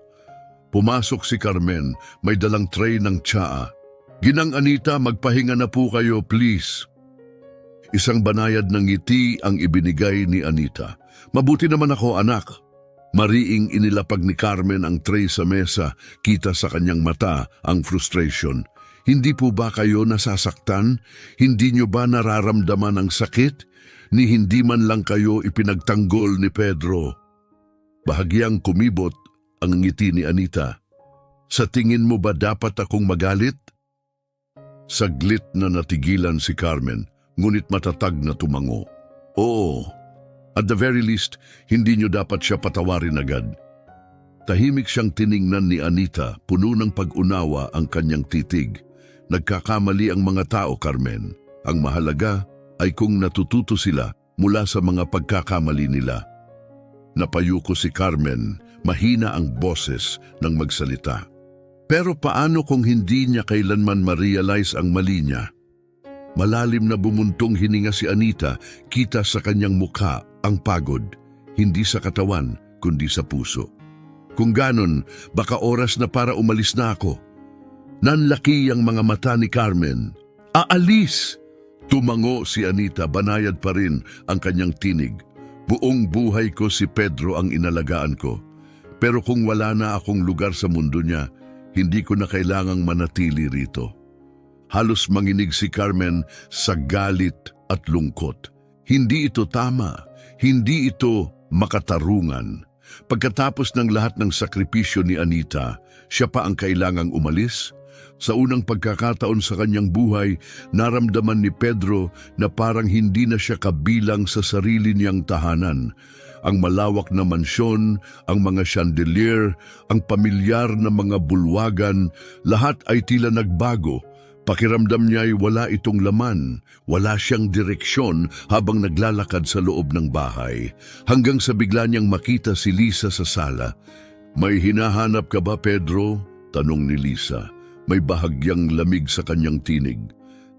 Pumasok si Carmen, may dalang tray ng tsaa. Ginang Anita, magpahinga na po kayo, please. Isang banayad ng ngiti ang ibinigay ni Anita. Mabuti naman ako, anak. Mariing inilapag ni Carmen ang tray sa mesa, kita sa kanyang mata ang frustration. Hindi po ba kayo nasasaktan? Hindi nyo ba nararamdaman ang sakit? Ni hindi man lang kayo ipinagtanggol ni Pedro. Bahagyang kumibot ang ngiti ni Anita. Sa tingin mo ba dapat akong magalit? Saglit na natigilan si Carmen, ngunit matatag na tumango. Oo, at the very least, hindi nyo dapat siya patawarin agad. Tahimik siyang tiningnan ni Anita, puno ng pag-unawa ang kanyang titig. Nagkakamali ang mga tao, Carmen. Ang mahalaga ay kung natututo sila mula sa mga pagkakamali nila. Napayuko si Carmen, mahina ang boses ng magsalita. Pero paano kung hindi niya kailanman ma-realize ang mali niya? Malalim na bumuntong hininga si Anita, kita sa kanyang mukha ang pagod, hindi sa katawan kundi sa puso. Kung ganon, baka oras na para umalis na ako. Nanlaki ang mga mata ni Carmen. Aalis! Tumango si Anita, banayad pa rin ang kanyang tinig. Buong buhay ko si Pedro ang inalagaan ko. Pero kung wala na akong lugar sa mundo niya, hindi ko na kailangang manatili rito. Halos manginig si Carmen sa galit at lungkot. Hindi ito tama. Hindi ito makatarungan. Pagkatapos ng lahat ng sakripisyo ni Anita, siya pa ang kailangang umalis. Sa unang pagkakataon sa kanyang buhay, naramdaman ni Pedro na parang hindi na siya kabilang sa sarili niyang tahanan. Ang malawak na mansyon, ang mga chandelier, ang pamilyar na mga bulwagan, lahat ay tila nagbago. Pakiramdam niya ay wala itong laman, wala siyang direksyon habang naglalakad sa loob ng bahay. Hanggang sa bigla niyang makita si Lisa sa sala. May hinahanap ka ba, Pedro? Tanong ni Lisa. May bahagyang lamig sa kanyang tinig.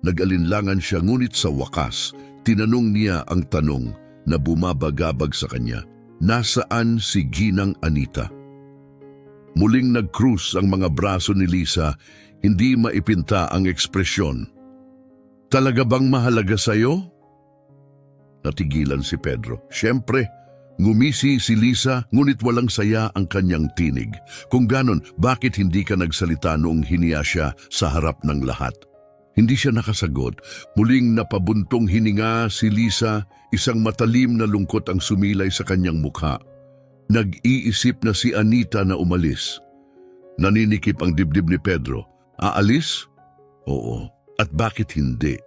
Nag-alinlangan siya ngunit sa wakas, tinanong niya ang tanong na bumabagabag sa kanya. Nasaan si Ginang Anita? Muling nag-cruise ang mga braso ni Lisa, hindi maipinta ang ekspresyon. Talaga bang mahalaga sa'yo? Natigilan si Pedro. Siyempre, ngumisi si Lisa ngunit walang saya ang kanyang tinig. Kung ganon, bakit hindi ka nagsalita noong hiniya siya sa harap ng lahat? Hindi siya nakasagot. Muling napabuntong hininga si Lisa, isang matalim na lungkot ang sumilay sa kanyang mukha. Nag-iisip na si Anita na umalis. Naninikip ang dibdib ni Pedro. Aalis? Oo. At bakit hindi?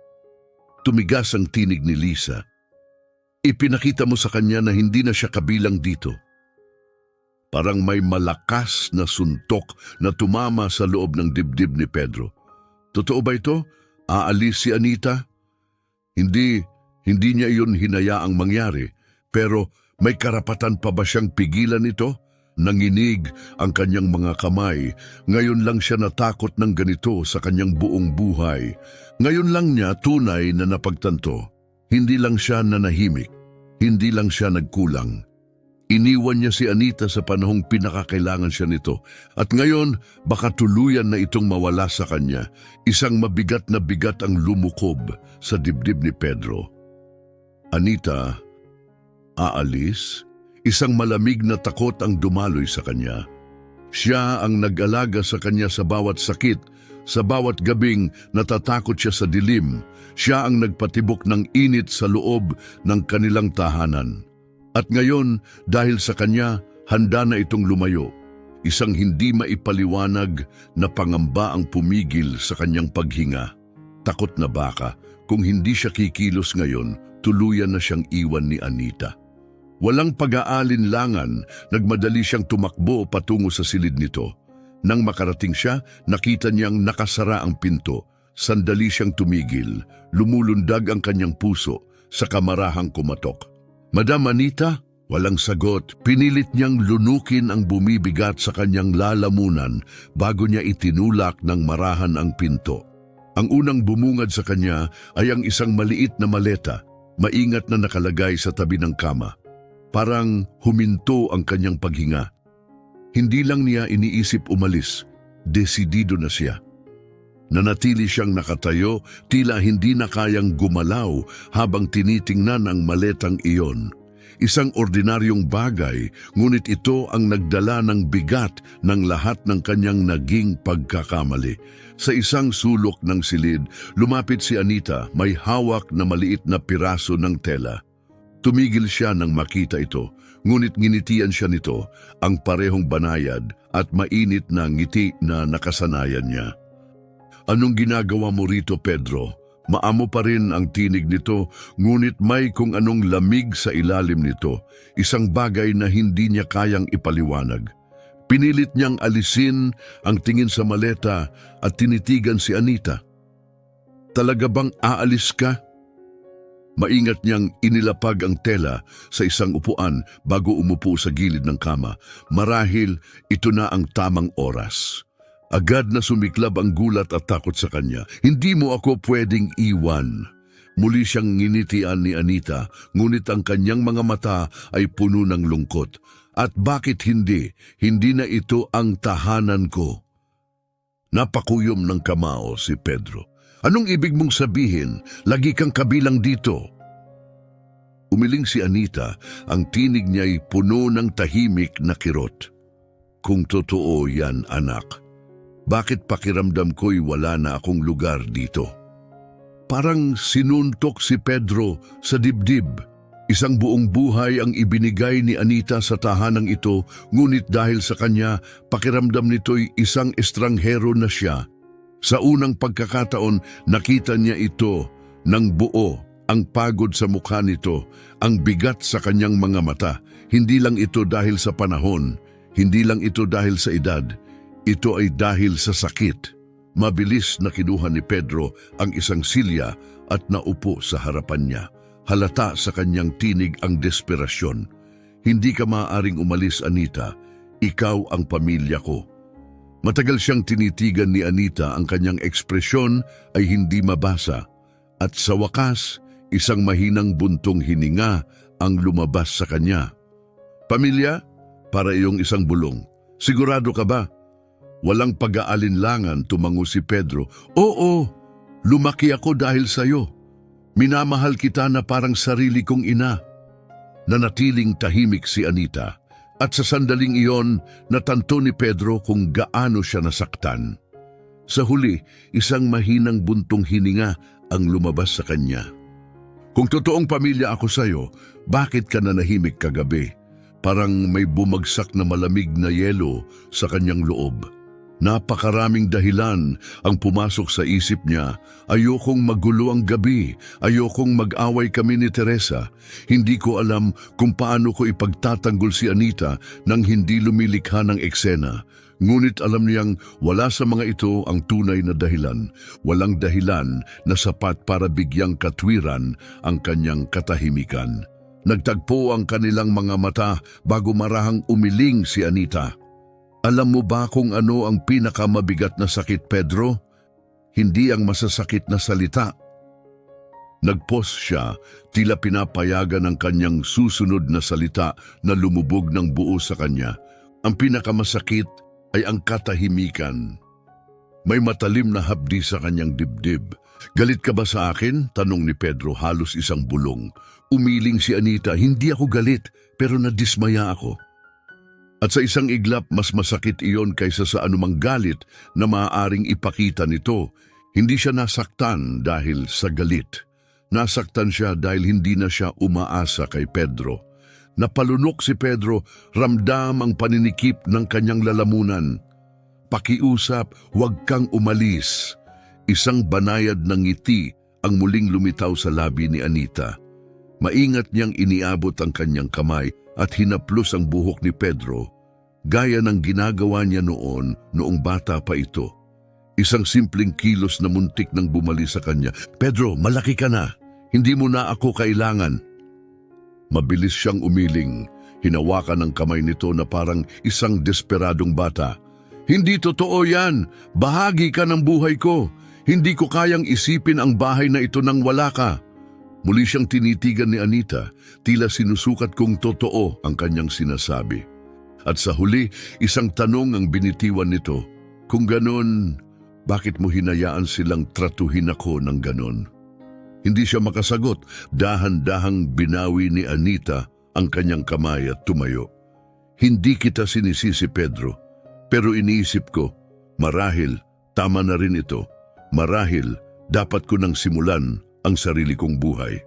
Tumigas ang tinig ni Lisa. Ipinakita mo sa kanya na hindi na siya kabilang dito. Parang may malakas na suntok na tumama sa loob ng dibdib ni Pedro. Totoo ba ito? Aalis si Anita? Hindi niya iyon hinayaang mangyari. Pero may karapatan pa ba siyang pigilan ito? Nanginig ang kanyang mga kamay. Ngayon lang siya natakot ng ganito sa kanyang buong buhay. Ngayon lang niya tunay na napagtanto. Hindi lang siya nanahimik. Hindi lang siya nagkulang. Iniwan niya si Anita sa panahong pinakakailangan siya nito. At ngayon, baka tuluyan na itong mawala sa kanya. Isang mabigat na bigat ang lumukob sa dibdib ni Pedro. Anita, aalis? Isang malamig na takot ang dumaloy sa kanya. Siya ang nag-alaga sa kanya sa bawat sakit, sa bawat gabing natatakot siya sa dilim. Siya ang nagpatibok ng init sa loob ng kanilang tahanan. At ngayon, dahil sa kanya, handa na itong lumayo. Isang hindi maipaliwanag na pangamba ang pumigil sa kanyang paghinga. Takot na baka, kung hindi siya kikilos ngayon, tuluyan na siyang iwan ni Anita. Walang pag-aalinlangan, nagmadali siyang tumakbo patungo sa silid nito. Nang makarating siya, nakita niyang nakasara ang pinto. Sandali siyang tumigil, lumulundag ang kanyang puso sa kamarahang kumatok. Madam Anita, walang sagot. Pinilit niyang lunukin ang bumibigat sa kanyang lalamunan bago niya itinulak ng marahan ang pinto. Ang unang bumungad sa kanya ay ang isang maliit na maleta, maingat na nakalagay sa tabi ng kama. Parang huminto ang kanyang paghinga. Hindi lang niya iniisip umalis, desidido na siya. Nanatili siyang nakatayo, tila hindi na kayang gumalaw habang tinitingnan ang maletang iyon. Isang ordinaryong bagay, ngunit ito ang nagdala ng bigat ng lahat ng kanyang naging pagkakamali. Sa isang sulok ng silid, lumapit si Anita, may hawak na maliit na piraso ng tela. Tumigil siya nang makita ito, ngunit nginitian siya nito, ang parehong banayad at mainit na ngiti na nakasanayan niya. "Anong ginagawa mo rito, Pedro?" Maamo pa rin ang tinig nito, ngunit may kung anong lamig sa ilalim nito, isang bagay na hindi niya kayang ipaliwanag. Pinilit niyang alisin ang tingin sa maleta at tinitigan si Anita. "Talaga bang aalis ka?" Maingat niyang inilapag ang tela sa isang upuan bago umupo sa gilid ng kama. Marahil ito na ang tamang oras. Agad na sumiklab ang gulat at takot sa kanya. "Hindi mo ako pwedeng iwan." Muli siyang nginitian ni Anita, ngunit ang kanyang mga mata ay puno ng lungkot. "At bakit hindi? Hindi na ito ang tahanan ko." Napakuyom ng kamao si Pedro. "Anong ibig mong sabihin? Lagi kang kabilang dito." Umiling si Anita, ang tinig niya'y puno ng tahimik na kirot. "Kung totoo yan, anak, bakit pakiramdam ko'y wala na akong lugar dito?" Parang sinuntok si Pedro sa dibdib. Isang buong buhay ang ibinigay ni Anita sa tahanang ito, ngunit dahil sa kanya, pakiramdam nito'y isang estranghero na siya. Sa unang pagkakataon, nakita niya ito ng buo, ang pagod sa mukha nito, ang bigat sa kanyang mga mata. Hindi lang ito dahil sa panahon, hindi lang ito dahil sa edad, ito ay dahil sa sakit. Mabilis na kinuha ni Pedro ang isang silya at naupo sa harapan niya. Halata sa kanyang tinig ang desperasyon. "Hindi ka maaaring umalis, Anita. Ikaw ang pamilya ko." Matagal siyang tinitigan ni Anita, ang kanyang ekspresyon ay hindi mabasa. At sa wakas, isang mahinang buntong hininga ang lumabas sa kanya. "Pamilya? Para iyong isang bulong. Sigurado ka ba?" Walang pag-aalinlangan tumango si Pedro. "Oo, lumaki ako dahil sa'yo. Minamahal kita na parang sarili kong ina." Nanatiling tahimik si Anita, at sa sandaling iyon, natanto ni Pedro kung gaano siya nasaktan. Sa huli, isang mahinang buntong hininga ang lumabas sa kanya. "Kung totoong pamilya ako sa'yo, bakit ka nanahimik kagabi?" Parang may bumagsak na malamig na yelo sa kanyang loob. Napakaraming dahilan ang pumasok sa isip niya. "Ayokong magulo ang gabi. Ayokong mag-away kami ni Teresa. Hindi ko alam kung paano ko ipagtatanggol si Anita nang hindi lumilikha ng eksena." Ngunit alam niyang wala sa mga ito ang tunay na dahilan. Walang dahilan na sapat para bigyang katwiran ang kanyang katahimikan. Nagtagpo ang kanilang mga mata bago marahang umiling si Anita. "Alam mo ba kung ano ang pinakamabigat na sakit, Pedro? Hindi ang masasakit na salita." Nagpos siya, tila pinapayagan ang kanyang susunod na salita na lumubog ng buo sa kanya. "Ang pinakamasakit ay ang katahimikan." May matalim na hapdi sa kanyang dibdib. "Galit ka ba sa akin?" tanong ni Pedro, halos isang bulong. Umiling si Anita. "Hindi ako galit, pero nadismaya ako." At sa isang iglap, mas masakit iyon kaysa sa anumang galit na maaaring ipakita nito. Hindi siya nasaktan dahil sa galit. Nasaktan siya dahil hindi na siya umaasa kay Pedro. Napalunok si Pedro, ramdam ang paninikip ng kanyang lalamunan. "Pakiusap, huwag kang umalis." Isang banayad ng ngiti ang muling lumitaw sa labi ni Anita. Maingat niyang iniabot ang kanyang kamay at hinaplos ang buhok ni Pedro, gaya ng ginagawa niya noong bata pa ito. Isang simpleng kilos na muntik nang bumali sa kanya. "Pedro, malaki ka na. Hindi mo na ako kailangan." Mabilis siyang umiling. Hinawakan ang kamay nito na parang isang desperadong bata. "Hindi totoo yan. Bahagi ka ng buhay ko. Hindi ko kayang isipin ang bahay na ito nang wala ka." Muli siyang tinitigan ni Anita, tila sinusukat kung totoo ang kanyang sinasabi. At sa huli, isang tanong ang binitiwan nito. "Kung ganon, bakit mo hinayaan silang tratuhin ako ng ganon?" Hindi siya makasagot. Dahan-dahang binawi ni Anita ang kanyang kamay at tumayo. Hindi kita sinisisi, Pedro, pero iniisip ko, marahil tama na rin ito. Marahil dapat ko nang simulan ang sarili kong buhay.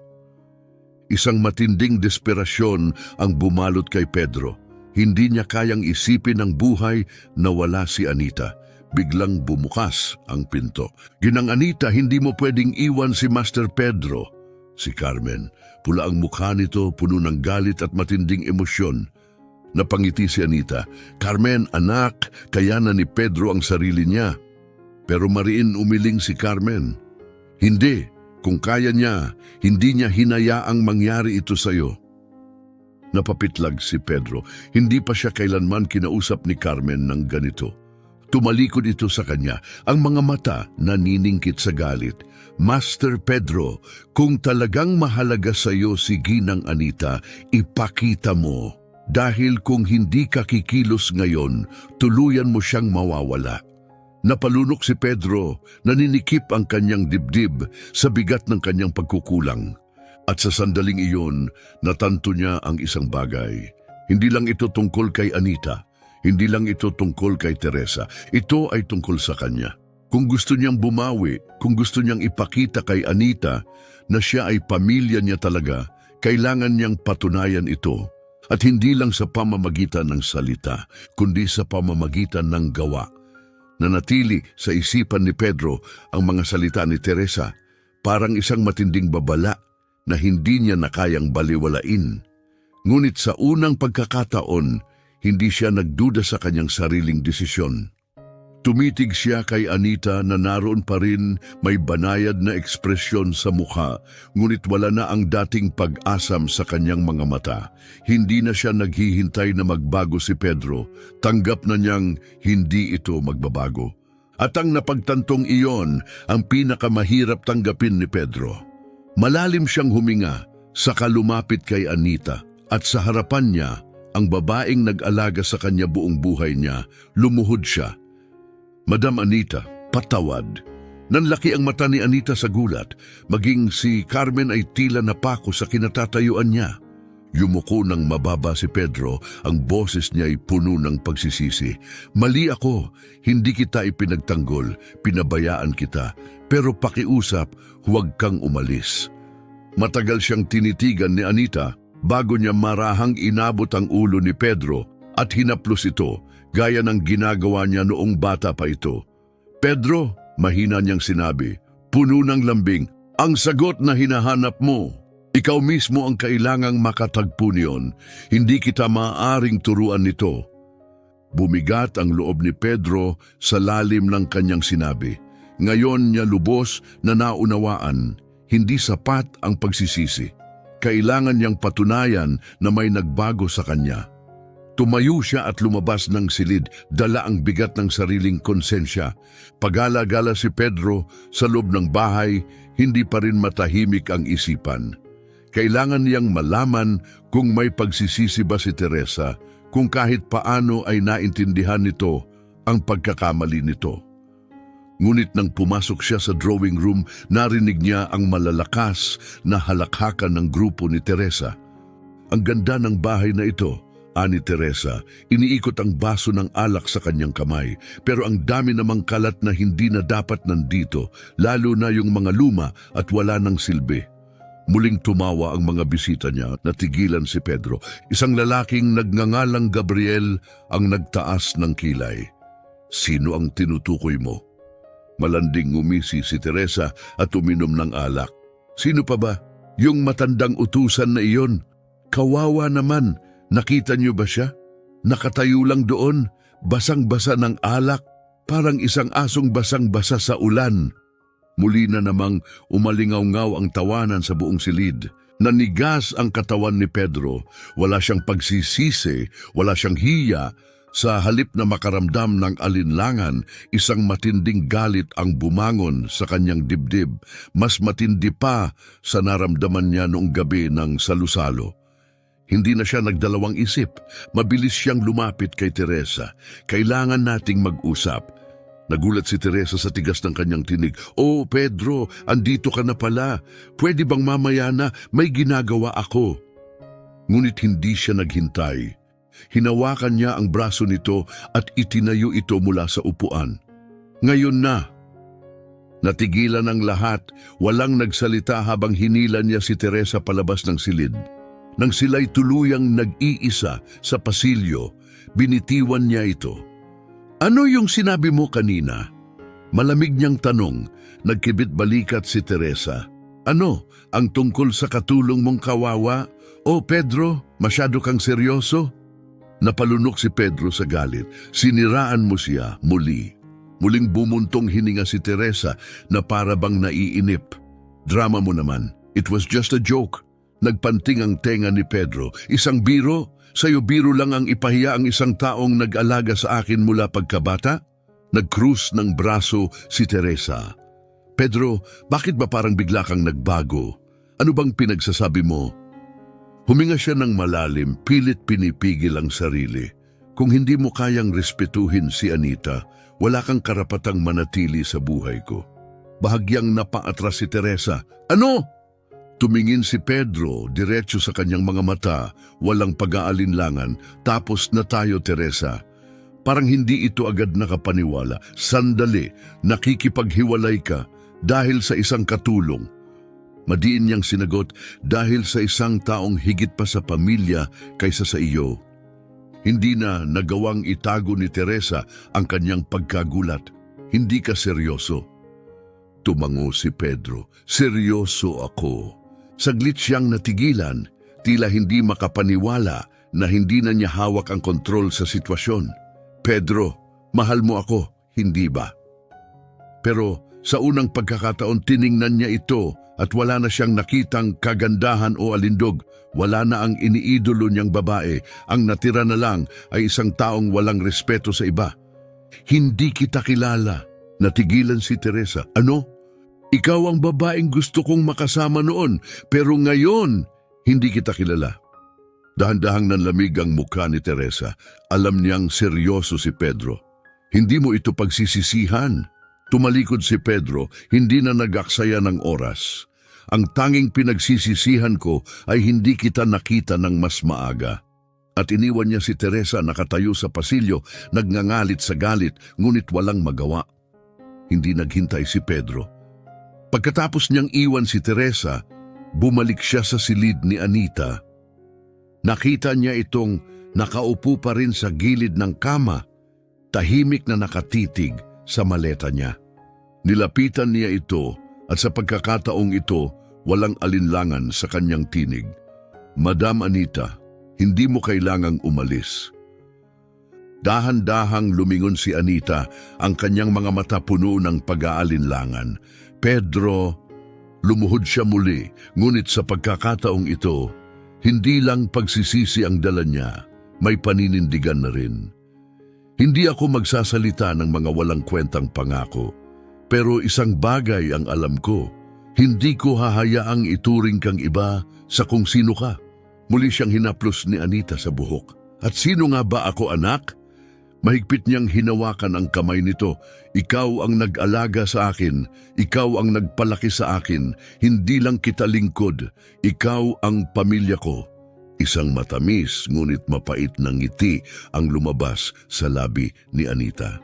Isang matinding desperasyon ang bumalot kay Pedro. Hindi niya kayang isipin ang buhay na wala si Anita. Biglang bumukas ang pinto. Ginang Anita, hindi mo pwedeng iwan si Master Pedro. Si Carmen, pula ang mukha nito, puno ng galit at matinding emosyon. Napangiti si Anita. Carmen, anak, kaya na ni Pedro ang sarili niya. Pero mariin umiling si Carmen. Hindi, kung kaya niya, hindi niya hinayaang mangyari ito sa'yo. Napapitlag si Pedro. Hindi pa siya kailanman kinausap ni Carmen ng ganito. Tumalikod ito sa kanya, ang mga mata naniningkit sa galit. Master Pedro, kung talagang mahalaga sa iyo si Ginang Anita, ipakita mo. Dahil kung hindi ka kikilos ngayon, tuluyan mo siyang mawawala. Napalunok si Pedro, naninikip ang kanyang dibdib sa bigat ng kanyang pagkukulang. At sa sandaling iyon, natanto niya ang isang bagay. Hindi lang ito tungkol kay Anita, hindi lang ito tungkol kay Teresa, ito ay tungkol sa kanya. Kung gusto niyang bumawi, kung gusto niyang ipakita kay Anita na siya ay pamilya niya talaga, kailangan niyang patunayan ito. At hindi lang sa pamamagitan ng salita, kundi sa pamamagitan ng gawa. Nanatili sa isipan ni Pedro ang mga salita ni Teresa, parang isang matinding babala na hindi niya nakayang baliwalain. Ngunit sa unang pagkakataon, hindi siya nagduda sa kanyang sariling desisyon. Tumitig siya kay Anita na naroon pa rin may banayad na ekspresyon sa mukha, ngunit wala na ang dating pag-asam sa kanyang mga mata. Hindi na siya naghihintay na magbago si Pedro, tanggap na niyang hindi ito magbabago. At ang napagtantong iyon ang pinakamahirap tanggapin ni Pedro. Malalim siyang huminga, saka lumapit kay Anita, at sa harapan niya, ang babaeng nag-alaga sa kanya buong buhay niya, lumuhod siya. Madam Anita, patawad. Nanlaki ang mata ni Anita sa gulat, maging si Carmen ay tila napako sa kinatatayuan niya. Yumuko ng mababa si Pedro, ang boses niya ay puno ng pagsisisi. Mali ako, hindi kita ipinagtanggol, pinabayaan kita, pero pakiusap, huwag kang umalis. Matagal siyang tinitigan ni Anita bago niya marahang inabot ang ulo ni Pedro at hinaplos ito, gaya ng ginagawa niya noong bata pa ito. Pedro, mahina niyang sinabi, puno ng lambing, ang sagot na hinahanap mo. Ikaw mismo ang kailangang makatagpo niyon. Hindi kita maaaring turuan nito. Bumigat ang loob ni Pedro sa lalim ng kanyang sinabi. Ngayon niya lubos na naunawaan, hindi sapat ang pagsisisi. Kailangan niyang patunayan na may nagbago sa kanya. Tumayo siya at lumabas ng silid, dala ang bigat ng sariling konsensya. Pagala-gala si Pedro sa loob ng bahay, hindi pa rin matahimik ang isipan. Kailangan niyang malaman kung may pagsisisi ba si Teresa, kung kahit paano ay naintindihan nito ang pagkakamali nito. Ngunit nang pumasok siya sa drawing room, narinig niya ang malalakas na halakhakan ng grupo ni Teresa. Ang ganda ng bahay na ito, ani Teresa, iniikot ang baso ng alak sa kanyang kamay, pero ang dami namang kalat na hindi na dapat nandito, lalo na yung mga luma at wala ng silbi. Muling tumawa ang mga bisita niya, natigilan si Pedro. Isang lalaking nagngangalang Gabriel ang nagtaas ng kilay. Sino ang tinutukoy mo? Malanding ngumisi si Teresa at uminom ng alak. Sino pa ba? Yung matandang utusan na iyon. Kawawa naman. Nakita niyo ba siya? Nakatayo lang doon, basang-basa ng alak, parang isang asong basang-basa sa ulan. Muli na namang umalingaw-ngaw ang tawanan sa buong silid. Nanigas ang katawan ni Pedro. Wala siyang pagsisisi, wala siyang hiya. Sa halip na makaramdam ng alinlangan, isang matinding galit ang bumangon sa kanyang dibdib. Mas matindi pa sa naramdaman niya noong gabi ng salusalo. Hindi na siya nagdalawang isip. Mabilis siyang lumapit kay Teresa. Kailangan nating mag-usap. Nagulat si Teresa sa tigas ng kanyang tinig. Oh, Pedro, andito ka na pala. Pwede bang mamaya na may ginagawa ako? ngunit hindi siya naghintay. Hinawakan niya ang braso nito at itinayo ito mula sa upuan. Ngayon na! Natigilan ang lahat, walang nagsalita habang hinila niya si Teresa palabas ng silid. Nang sila'y tuluyang nag-iisa sa pasilyo, binitiwan niya ito. Ano yung sinabi mo kanina? Malamig niyang tanong, nagkibit balikat si Teresa. Ano, ang tungkol sa katulong mong kawawa? O Pedro, masyado kang seryoso? Napalunok si Pedro sa galit. Siniraan mo siya muli. Muling bumuntong hininga si Teresa na para bang naiinip. Drama mo naman. It was just a joke. Nagpanting ang tenga ni Pedro. Isang biro? Sa'yo biro lang ang ipahiya ang isang taong nag-alaga sa akin mula pagkabata? Nag-cruise ng braso si Teresa. Pedro, bakit ba parang bigla kang nagbago? Ano bang pinagsasabi mo? Huminga siya ng malalim, pilit pinipigil ang sarili. Kung hindi mo kayang respetuhin si Anita, wala kang karapatang manatili sa buhay ko. Bahagyang napaatras si Teresa. Ano? Tumingin si Pedro diretso sa kanyang mga mata, walang pag-aalinlangan, tapos na tayo Teresa. Parang hindi ito agad nakapaniwala. Sandali, nakikipaghiwalay ka dahil sa isang katulong. Madiin niyang sinagot, dahil sa isang taong higit pa sa pamilya kaysa sa iyo. Hindi na nagawang itago ni Teresa ang kanyang pagkagulat. Hindi ka seryoso. Tumango si Pedro. Seryoso ako. Saglit siyang natigilan, tila hindi makapaniwala na hindi na niya hawak ang kontrol sa sitwasyon. Pedro, mahal mo ako, hindi ba? Pero sa unang pagkakataon tiningnan niya ito at wala na siyang nakitang kagandahan o alindog. Wala na ang iniidolo niyang babae. Ang natira na lang ay isang taong walang respeto sa iba. Hindi kita kilala. Natigilan si Teresa. Ano? Ikaw ang babaeng gusto kong makasama noon, pero ngayon, hindi kita kilala. Dahan-dahang nanlamig ang mukha ni Teresa. Alam niyang seryoso si Pedro. Hindi mo ito pagsisisihan. Tumalikod si Pedro, hindi na nag-aksaya ng oras. Ang tanging pinagsisisihan ko ay hindi kita nakita ng mas maaga. At iniwan niya si Teresa nakatayo sa pasilyo, nagngangalit sa galit, ngunit walang magawa. Hindi naghintay si Pedro. Pagkatapos niyang iwan si Teresa, bumalik siya sa silid ni Anita. Nakita niya itong nakaupo pa rin sa gilid ng kama, tahimik na nakatitig sa maleta niya. Nilapitan niya ito at sa pagkakataong ito, walang alinlangan sa kanyang tinig. Madam Anita, hindi mo kailangang umalis. Dahan-dahang lumingon si Anita, ang kanyang mga mata puno ng pag-aalinlangan. Pedro, lumuhod siya muli, ngunit sa pagkakataong ito, hindi lang pagsisisi ang dala niya, may paninindigan na rin. Hindi ako magsasalita ng mga walang kwentang pangako, pero isang bagay ang alam ko, hindi ko hahayaang ituring kang iba sa kung sino ka. Muli siyang hinaplos ni Anita sa buhok. At sino nga ba ako, anak? Mahigpit niyang hinawakan ang kamay nito. Ikaw ang nag-alaga sa akin. Ikaw ang nagpalaki sa akin. Hindi lang kita lingkod. Ikaw ang pamilya ko. Isang matamis ngunit mapait na ngiti ang lumabas sa labi ni Anita.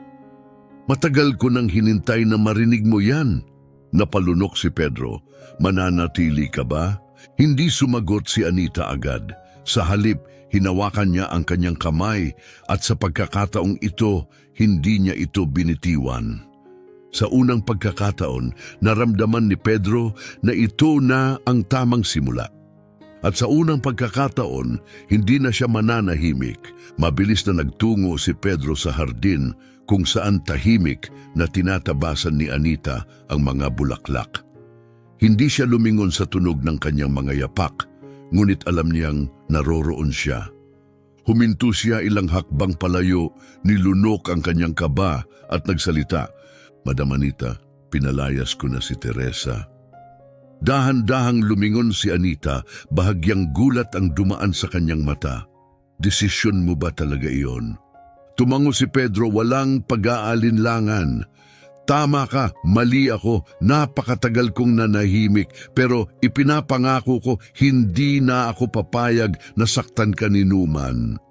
Matagal ko nang hinintay na marinig mo yan. Napalunok si Pedro. Mananatili ka ba? Hindi sumagot si Anita agad. Sa halip, hinawakan niya ang kanyang kamay at sa pagkakataong ito, hindi niya ito binitiwan. Sa unang pagkakataon, naramdaman ni Pedro na ito na ang tamang simula. At sa unang pagkakataon, hindi na siya mananahimik. Mabilis na nagtungo si Pedro sa hardin kung saan tahimik na tinatabasan ni Anita ang mga bulaklak. Hindi siya lumingon sa tunog ng kanyang mga yapak, ngunit alam niyang naroroon siya. Huminto siya ilang hakbang palayo, nilunok ang kanyang kaba at nagsalita, Madam Anita, pinalayas ko na si Teresa. Dahan-dahang lumingon si Anita, bahagyang gulat ang dumaan sa kanyang mata. Desisyon mo ba talaga iyon? Tumango si Pedro walang pag-aalinlangan. Tama ka, mali ako, napakatagal kong nanahimik, pero ipinapangako ko hindi na ako papayag na saktan ka ni Numan.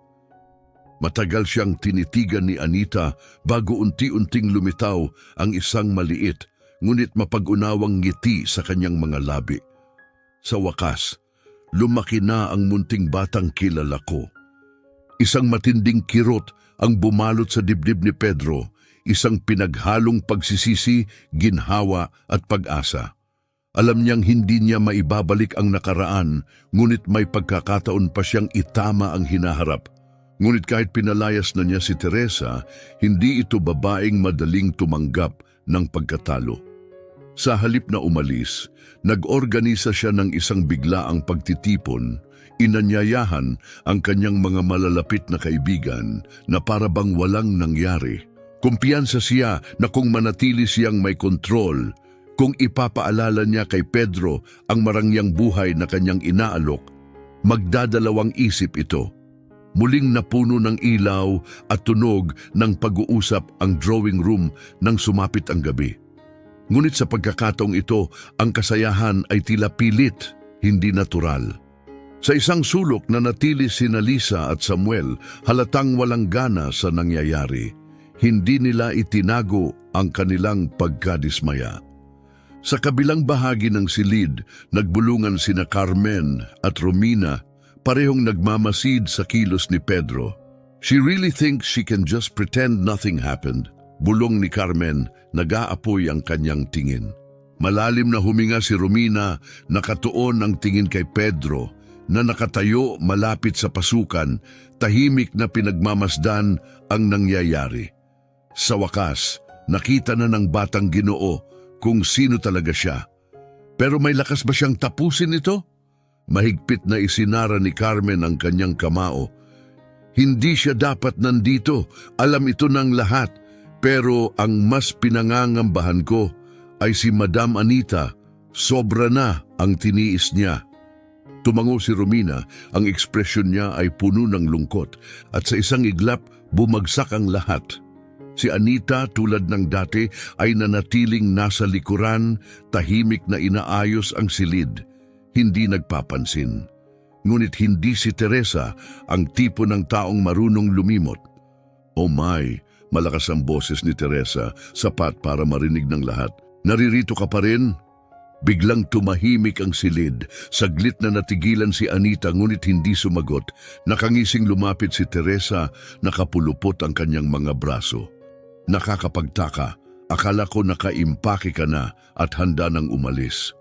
Matagal siyang tinitigan ni Anita bago unti-unting lumitaw ang isang maliit, ngunit mapag-unawang ngiti sa kanyang mga labi. Sa wakas, lumaki na ang munting batang kilala ko. Isang matinding kirot ang bumalot sa dibdib ni Pedro, isang pinaghalong pagsisisi, ginhawa at pag-asa. Alam niyang hindi niya maibabalik ang nakaraan, ngunit may pagkakataon pa siyang itama ang hinaharap. Ngunit kahit pinalayas na niya si Teresa, hindi ito babaeng madaling tumanggap ng pagkatalo. Sa halip na umalis, nag-organisa siya ng isang biglaang pagtitipon. Inanyayahan ang kanyang mga malalapit na kaibigan na para bang walang nangyari. Kumpiyansa siya na kung manatili siyang may kontrol, kung ipapaalala niya kay Pedro ang marangyang buhay na kanyang inaalok, magdadalawang isip ito. Muling napuno ng ilaw at tunog ng pag-uusap ang drawing room nang sumapit ang gabi. Ngunit sa pagkakataong ito, ang kasayahan ay tila pilit, hindi natural. Sa isang sulok na natili sina Lisa at Samuel, halatang walang gana sa nangyayari. Hindi nila itinago ang kanilang pagkadismaya. Sa kabilang bahagi ng silid, nagbulungan sina Carmen at Romina, parehong nagmamasid sa kilos ni Pedro. She really thinks she can just pretend nothing happened. Bulong ni Carmen, nag-aapoy ang kanyang tingin. Malalim na huminga si Romina, nakatuon ang tingin kay Pedro, na nakatayo malapit sa pasukan, tahimik na pinagmamasdan ang nangyayari. Sa wakas, nakita na ng batang Ginoo kung sino talaga siya. Pero may lakas ba siyang tapusin ito? Mahigpit na isinara ni Carmen ang kanyang kamao. Hindi siya dapat nandito, alam ito ng lahat. Pero ang mas pinangangambahan ko ay si Madam Anita. Sobra na ang tiniis niya. Tumango si Romina, ang ekspresyon niya ay puno ng lungkot at sa isang iglap bumagsak ang lahat. Si Anita, tulad ng dati, ay nanatiling nasa likuran, tahimik na inaayos ang silid, hindi nagpapansin. Ngunit hindi si Teresa ang tipo ng taong marunong lumimot. Oh my, malakas ang boses ni Teresa, sapat para marinig ng lahat. Naririto ka pa rin? Biglang tumahimik ang silid. Saglit na natigilan si Anita ngunit hindi sumagot. Nakangising lumapit si Teresa, nakapulupot ang kanyang mga braso. Nakakapagtaka, akala ko nakaimpake ka na at handa nang umalis.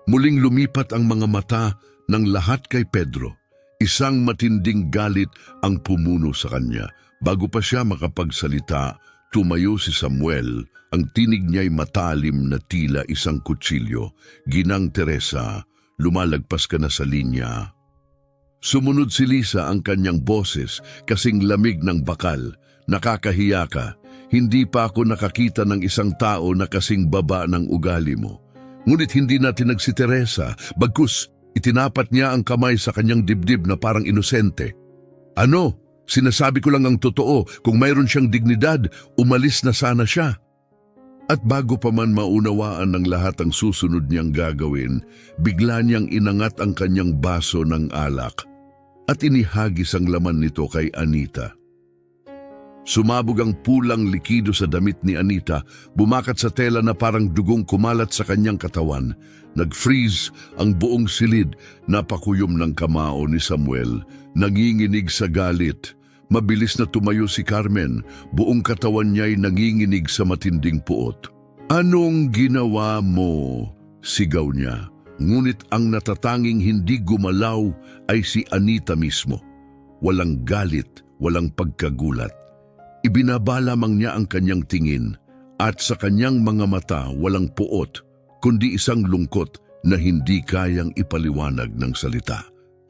Muling lumipat ang mga mata ng lahat kay Pedro. Isang matinding galit ang pumuno sa kanya. Bago pa siya makapagsalita, tumayo si Samuel. Ang tinig niya'y matalim na tila isang kutsilyo. Ginang Teresa, lumalagpas ka na sa linya. Sumunod si Lisa, ang kanyang boses, kasing lamig ng bakal. Nakakahiya ka. Hindi pa ako nakakita ng isang tao na kasing baba ng ugali mo. Ngunit hindi natin si Teresa, bagkus itinapat niya ang kamay sa kanyang dibdib na parang inosente. Ano? Sinasabi ko lang ang totoo, kung mayroon siyang dignidad, umalis na sana siya. At bago pa man maunawaan ng lahat ang susunod niyang gagawin, bigla niyang inangat ang kanyang baso ng alak at inihagis ang laman nito kay Anita. Sumabog ang pulang likido sa damit ni Anita, bumakat sa tela na parang dugong kumalat sa kanyang katawan. Nag-freeze ang buong silid, napakuyom ng kamao ni Samuel, nanginginig sa galit. Mabilis na tumayo si Carmen, buong katawan niya'y nanginginig sa matinding puot. Anong ginawa mo? Sigaw niya. Ngunit ang natatanging hindi gumalaw ay si Anita mismo. Walang galit, walang pagkagulat. Ibinaba lamang niya ang kanyang tingin at sa kanyang mga mata walang puot, kundi isang lungkot na hindi kayang ipaliwanag ng salita.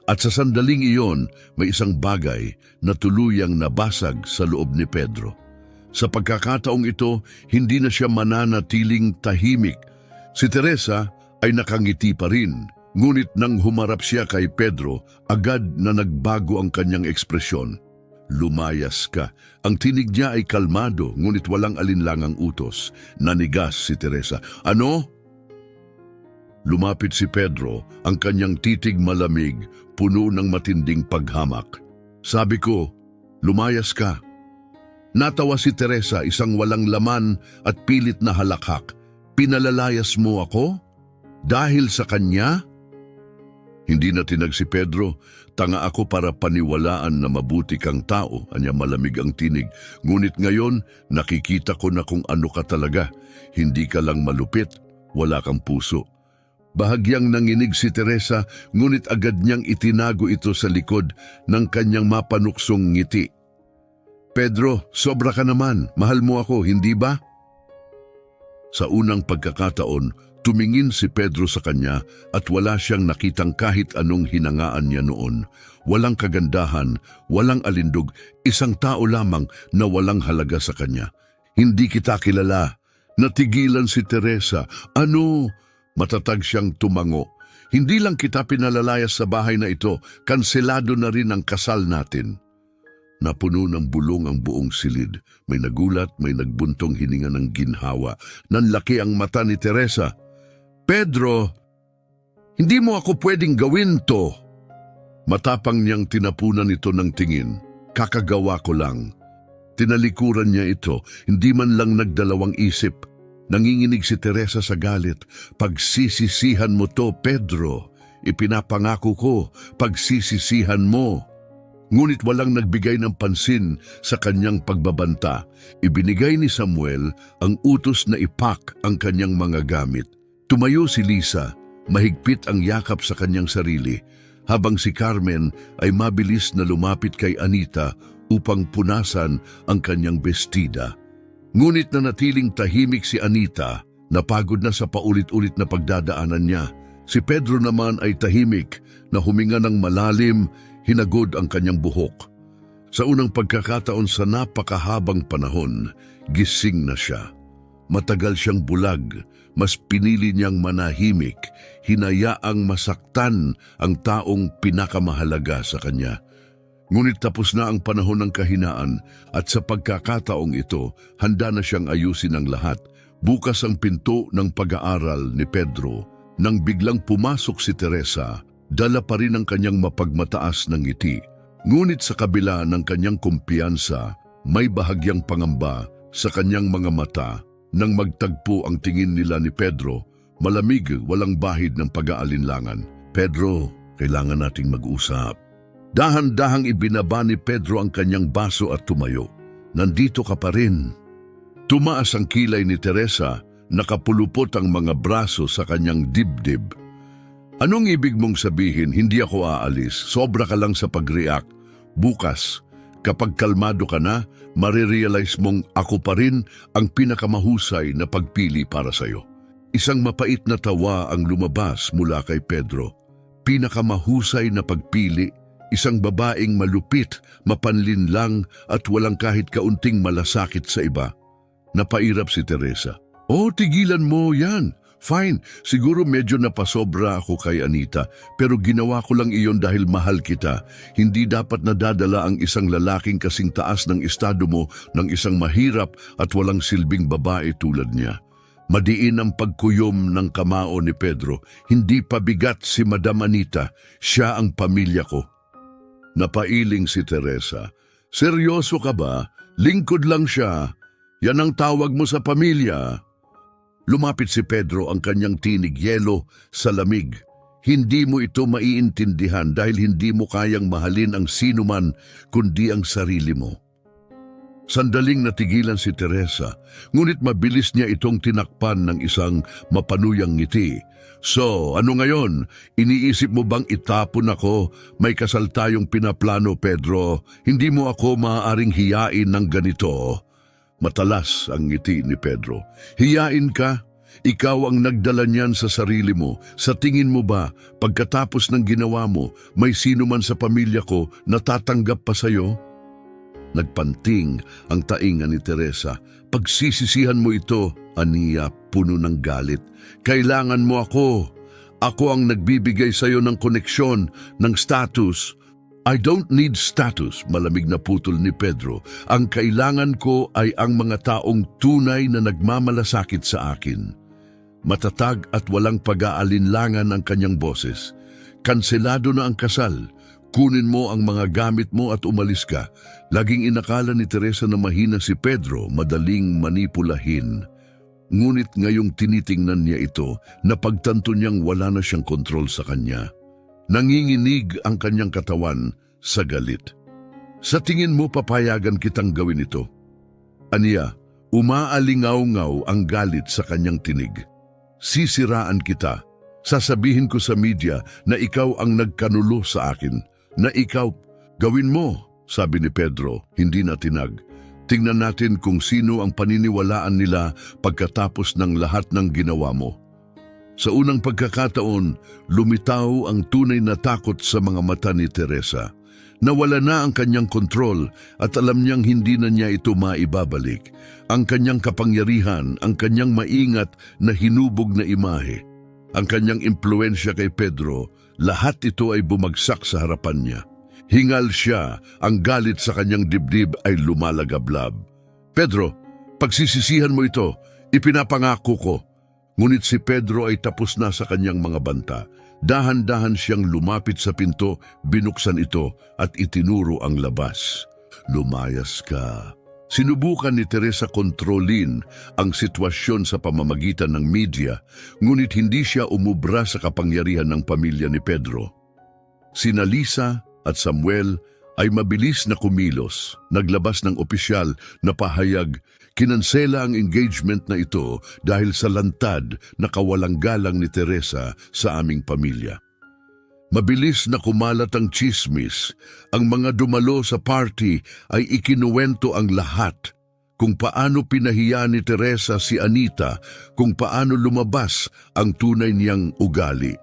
At sa sandaling iyon, may isang bagay na tuluyang nabasag sa loob ni Pedro. Sa pagkakataong ito, hindi na siya mananatiling tahimik. Si Teresa ay nakangiti pa rin, ngunit nang humarap siya kay Pedro, agad na nagbago ang kanyang ekspresyon. lumayas ka. Ang tinig niya ay kalmado, ngunit walang alinlangang utos. Nanigas si Teresa. Ano? Lumapit si Pedro, ang kanyang titig malamig, puno ng matinding paghamak. Sabi ko, lumayas ka. Natawa si Teresa, isang walang laman at pilit na halakhak. Pinalalayas mo ako? Dahil sa kanya? Hindi na tinag si Pedro. Tanga ako para paniwalaan na mabuti kang tao, anya malamig ang tinig. Ngunit ngayon, nakikita ko na kung ano ka talaga. Hindi ka lang malupit, wala kang puso. Bahagyang nanginig si Teresa, ngunit agad niyang itinago ito sa likod ng kanyang mapanuksong ngiti. Pedro, sobra ka naman. Mahal mo ako, hindi ba? Sa unang pagkakataon, tumingin si Pedro sa kanya at wala siyang nakitang kahit anong hinangaan niya noon. Walang kagandahan, walang alindog, isang tao lamang na walang halaga sa kanya. Hindi kita kilala. Natigilan si Teresa. Ano? Matatag siyang tumango. Hindi lang kita pinalalayas sa bahay na ito, kanselado na rin ang kasal natin. Napuno ng bulong ang buong silid. May nagulat, may nagbuntong hininga ng ginhawa. Nanlaki ang mata ni Teresa. Pedro, hindi mo ako pwedeng gawin to. Matapang niyang tinapunan ito ng tingin. Kakagawa ko lang. Tinalikuran niya ito, hindi man lang nagdalawang isip. Nanginginig si Teresa sa galit. Pagsisisihan mo to, Pedro. Ipinapangako ko, pagsisisihan mo. Ngunit walang nagbigay ng pansin sa kanyang pagbabanta. Ibinigay ni Samuel ang utos na ipak ang kanyang mga gamit. Tumayo si Lisa, mahigpit ang yakap sa kanyang sarili, habang si Carmen ay mabilis na lumapit kay Anita upang punasan ang kanyang bestida. Ngunit nanatiling tahimik si Anita, napagod na sa paulit-ulit na pagdadaanan niya. Si Pedro naman ay tahimik na huminga ng malalim, hinagod ang kanyang buhok. Sa unang pagkakataon sa napakahabang panahon, gising na siya. Matagal siyang bulag, mas pinili niyang manahimik, hinayaang masaktan ang taong pinakamahalaga sa kanya. Ngunit tapos na ang panahon ng kahinaan at sa pagkakataong ito, handa na siyang ayusin ang lahat. Bukas ang pinto ng pag-aaral ni Pedro. Nang biglang pumasok si Teresa, dala pa rin ang kanyang mapagmataas ng ngiti. Ngunit sa kabila ng kanyang kumpiyansa, may bahagyang pangamba sa kanyang mga mata. Nang magtagpo ang tingin nila ni Pedro, malamig, walang bahid ng pag-aalinlangan. Pedro, kailangan nating mag-usap. Dahan-dahang ibinaba ni Pedro ang kanyang baso at tumayo. Nandito ka pa rin. Tumaas ang kilay ni Teresa, nakapulupot ang mga braso sa kanyang dibdib. Anong ibig mong sabihin, hindi ako aalis, sobra ka lang sa pag-react. Bukas, kapag kalmado ka na, marirealize mong ako pa rin ang pinakamahusay na pagpili para sa'yo. Isang mapait na tawa ang lumabas mula kay Pedro. Pinakamahusay na pagpili, isang babaeng malupit, mapanlinlang at walang kahit kaunting malasakit sa iba. Napairap si Teresa. Oh, tigilan mo yan. Fine, siguro medyo napasobra ako kay Anita, pero ginawa ko lang iyon dahil mahal kita. Hindi dapat nadadala ang isang lalaking kasing taas ng estado mo ng isang mahirap at walang silbing babae tulad niya. Madiin ang pagkuyom ng kamao ni Pedro. Hindi pabigat si Madam Anita, siya ang pamilya ko. Napailing si Teresa. Seryoso ka ba? Lingkod lang siya. Yan ang tawag mo sa pamilya. Lumapit si Pedro, ang kanyang tinig yelo sa lamig. Hindi mo ito maiintindihan dahil hindi mo kayang mahalin ang sinuman kundi ang sarili mo. Sandaling natigilan si Teresa, ngunit mabilis niya itong tinakpan ng isang mapanuyang ngiti. So, ano ngayon? Iniisip mo bang itapon ako? May kasal tayong pinaplano, Pedro. Hindi mo ako maaaring hiyain ng ganito. Matalas ang ngiti ni Pedro. Hiyain ka? Ikaw ang nagdala niyan sa sarili mo. Sa tingin mo ba, pagkatapos ng ginawa mo, may sino man sa pamilya ko na tatanggap pa sa'yo? Nagpanting ang tainga ni Teresa. Pagsisisihan mo ito, aniya, puno ng galit. Kailangan mo ako. Ako ang nagbibigay sa'yo ng koneksyon, ng status. I don't need status, malamig na putol ni Pedro. Ang kailangan ko ay ang mga taong tunay na nagmamalasakit sa akin. Matatag at walang pag-aalinlangan ang kanyang boses. Kanselado na ang kasal. Kunin mo ang mga gamit mo at umalis ka. Laging inakala ni Teresa na mahina si Pedro, madaling manipulahin. Ngunit ngayong tinitingnan niya ito, napagtanto niyang wala na siyang kontrol sa kanya. Nanginginig ang kanyang katawan sa galit. Sa tingin mo papayagan kitang gawin ito? Aniya, umaalingaw-ngaw ang galit sa kanyang tinig. Sisiraan kita. Sasabihin ko sa media na ikaw ang nagkanulo sa akin. Na ikaw, gawin mo, sabi ni Pedro, hindi na tinag. Tingnan natin kung sino ang paniniwalaan nila pagkatapos ng lahat ng ginawa mo. Sa unang pagkakataon, lumitaw ang tunay na takot sa mga mata ni Teresa. Nawala na ang kanyang kontrol at alam niyang hindi na niya ito maibabalik. Ang kanyang kapangyarihan, ang kanyang maingat na hinubog na imahe, ang kanyang impluensya kay Pedro, lahat ito ay bumagsak sa harapan niya. Hingal siya, ang galit sa kanyang dibdib ay lumalagablab. Pedro, pagsisisihan mo ito, ipinapangako ko. Ngunit si Pedro ay tapos na sa kanyang mga banta. Dahan-dahan siyang lumapit sa pinto, binuksan ito at itinuro ang labas. Lumayas ka. Sinubukan ni Teresa kontrolin ang sitwasyon sa pamamagitan ng media, ngunit hindi siya umubra sa kapangyarihan ng pamilya ni Pedro. Sina Lisa at Samuel ay mabilis na kumilos, naglabas ng opisyal na pahayag, kinansela ang engagement na ito dahil sa lantad na kawalang galang ni Teresa sa aming pamilya. Mabilis na kumalat ang chismis, ang mga dumalo sa party ay ikinuwento ang lahat kung paano pinahiya ni Teresa si Anita, kung paano lumabas ang tunay niyang ugali.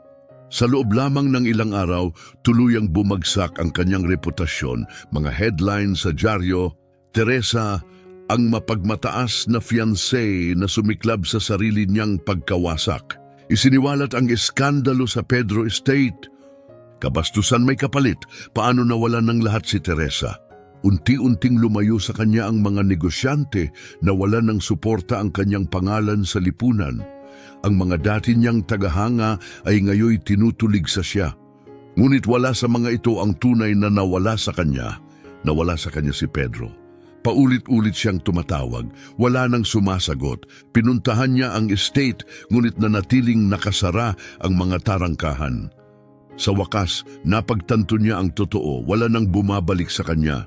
Sa loob lamang ng ilang araw, tuluyang bumagsak ang kanyang reputasyon, mga headlines sa dyaryo, Teresa, ang mapagmataas na fiancé na sumiklab sa sarili niyang pagkawasak. Isiniwalat ang iskandalo sa Pedro Estate. Kabastusan may kapalit, paano nawalan ng lahat si Teresa? Unti-unting lumayo sa kanya ang mga negosyante, nawalan ng suporta ang kanyang pangalan sa lipunan. Ang mga dati niyang tagahanga ay ngayoy tinutulig sa siya. Ngunit wala sa mga ito ang tunay na nawala sa kanya. Nawala sa kanya si Pedro. Paulit-ulit siyang tumatawag, wala nang sumasagot. Pinuntahan niya ang estate, ngunit nanatiling nakasara ang mga tarangkahan. Sa wakas, napagtanto niya ang totoo, wala nang bumabalik sa kanya.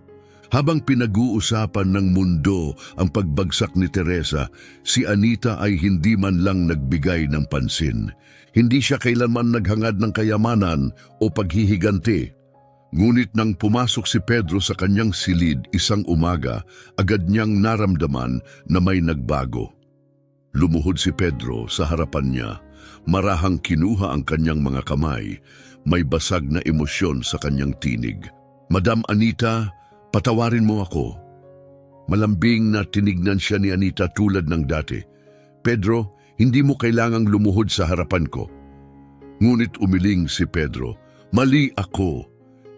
Habang pinag-uusapan ng mundo ang pagbagsak ni Teresa, si Anita ay hindi man lang nagbigay ng pansin. Hindi siya kailanman naghangad ng kayamanan o paghihiganti. Ngunit nang pumasok si Pedro sa kanyang silid isang umaga, agad niyang naramdaman na may nagbago. Lumuhod si Pedro sa harapan niya, marahang kinuha ang kanyang mga kamay, may basag na emosyon sa kanyang tinig. Madam Anita, patawarin mo ako. Malambing na tinignan siya ni Anita tulad ng dati. Pedro, hindi mo kailangang lumuhod sa harapan ko. Ngunit umiling si Pedro, mali ako.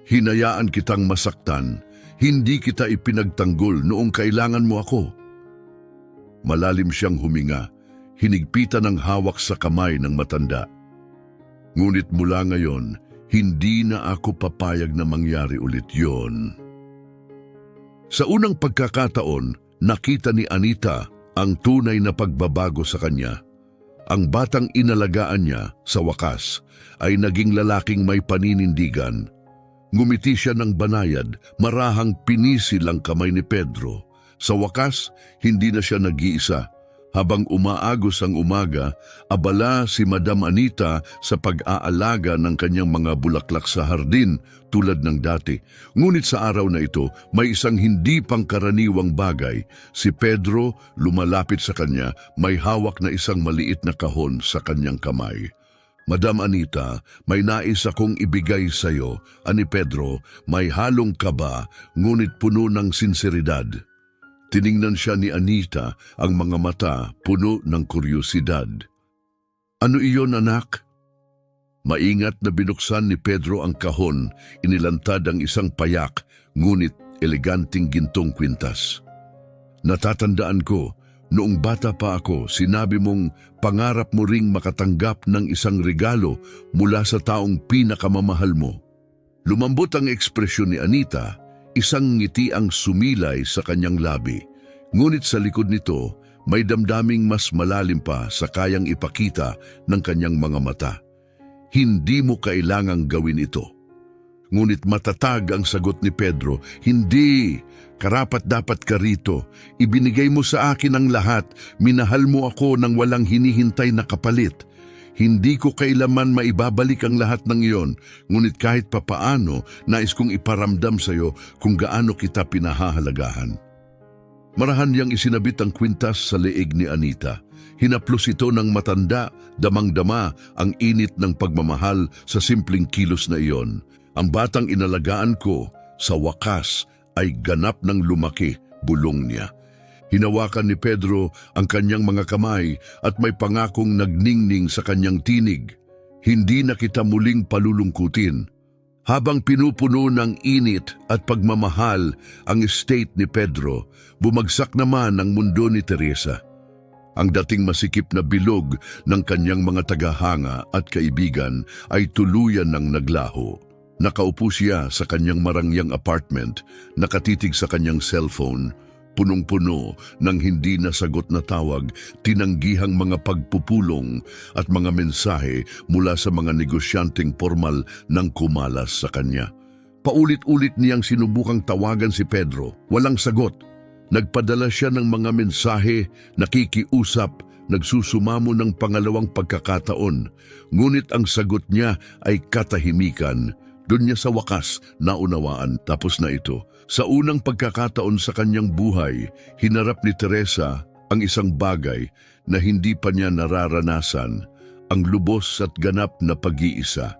Hinayaan kitang masaktan, hindi kita ipinagtanggol noong kailangan mo ako. Malalim siyang huminga, hinigpitan ang hawak sa kamay ng matanda. Ngunit mula ngayon, hindi na ako papayag na mangyari ulit yon. Sa unang pagkakataon, nakita ni Anita ang tunay na pagbabago sa kanya. Ang batang inalagaan niya, sa wakas, ay naging lalaking may paninindigan. Ngumiti siya ng banayad, marahang pinisil ang kamay ni Pedro. Sa wakas, hindi na siya nag-iisa. Habang umaagos ang umaga, abala si Madam Anita sa pag-aalaga ng kanyang mga bulaklak sa hardin tulad ng dati. Ngunit sa araw na ito, may isang hindi pangkaraniwang bagay. Si Pedro lumalapit sa kanya, may hawak na isang maliit na kahon sa kanyang kamay. Madam Anita, may nais akong ibigay sa iyo. Ani Pedro, may halong kaba, ngunit puno ng sinseridad. Tiningnan siya ni Anita, ang mga mata puno ng kuryosidad. Ano iyon, anak? Maingat na binuksan ni Pedro ang kahon, inilantad ang isang payak, ngunit eleganting gintong kwintas. Natatandaan ko, noong bata pa ako, sinabi mong pangarap mo ring makatanggap ng isang regalo mula sa taong pinakamamahal mo. Lumambot ang ekspresyon ni Anita, isang ngiti ang sumilay sa kanyang labi. Ngunit sa likod nito, may damdaming mas malalim pa sa kayang ipakita ng kanyang mga mata. Hindi mo kailangang gawin ito. Ngunit matatag ang sagot ni Pedro, hindi, karapat-dapat ka rito. Ibinigay mo sa akin ang lahat, minahal mo ako nang walang hinihintay na kapalit. Hindi ko kailaman maibabalik ang lahat ng iyon, ngunit kahit papaano, nais kong iparamdam sa iyo kung gaano kita pinahahalagahan. Marahan niyang isinabit ang kwintas sa leeg ni Anita. Hinaplos ito ng matanda, damang-dama ang init ng pagmamahal sa simpleng kilos na iyon. Ang batang inalagaan ko, sa wakas, ay ganap ng lumaki, bulong niya. Hinawakan ni Pedro ang kanyang mga kamay at may pangakong nagningning sa kanyang tinig. Hindi na kita muling palulungkutin. Habang pinupuno ng init at pagmamahal ang estate ni Pedro, bumagsak naman ang mundo ni Teresa. Ang dating masikip na bilog ng kanyang mga tagahanga at kaibigan ay tuluyan ng naglaho. Nakaupo siya sa kanyang marangyang apartment, nakatitig sa kanyang cellphone, punong-puno ng hindi nasagot na tawag, tinanggihang mga pagpupulong at mga mensahe mula sa mga negosyanteng formal nang kumalas sa kanya. Paulit-ulit niyang sinubukang tawagan si Pedro, walang sagot. Nagpadala siya ng mga mensahe, nakikiusap, nagsusumamo ng pangalawang pagkakataon. Ngunit ang sagot niya ay katahimikan. Doon niya sa wakas naunawaan, tapos na ito. Sa unang pagkakataon sa kanyang buhay, hinarap ni Teresa ang isang bagay na hindi pa niya nararanasan, ang lubos at ganap na pag-iisa.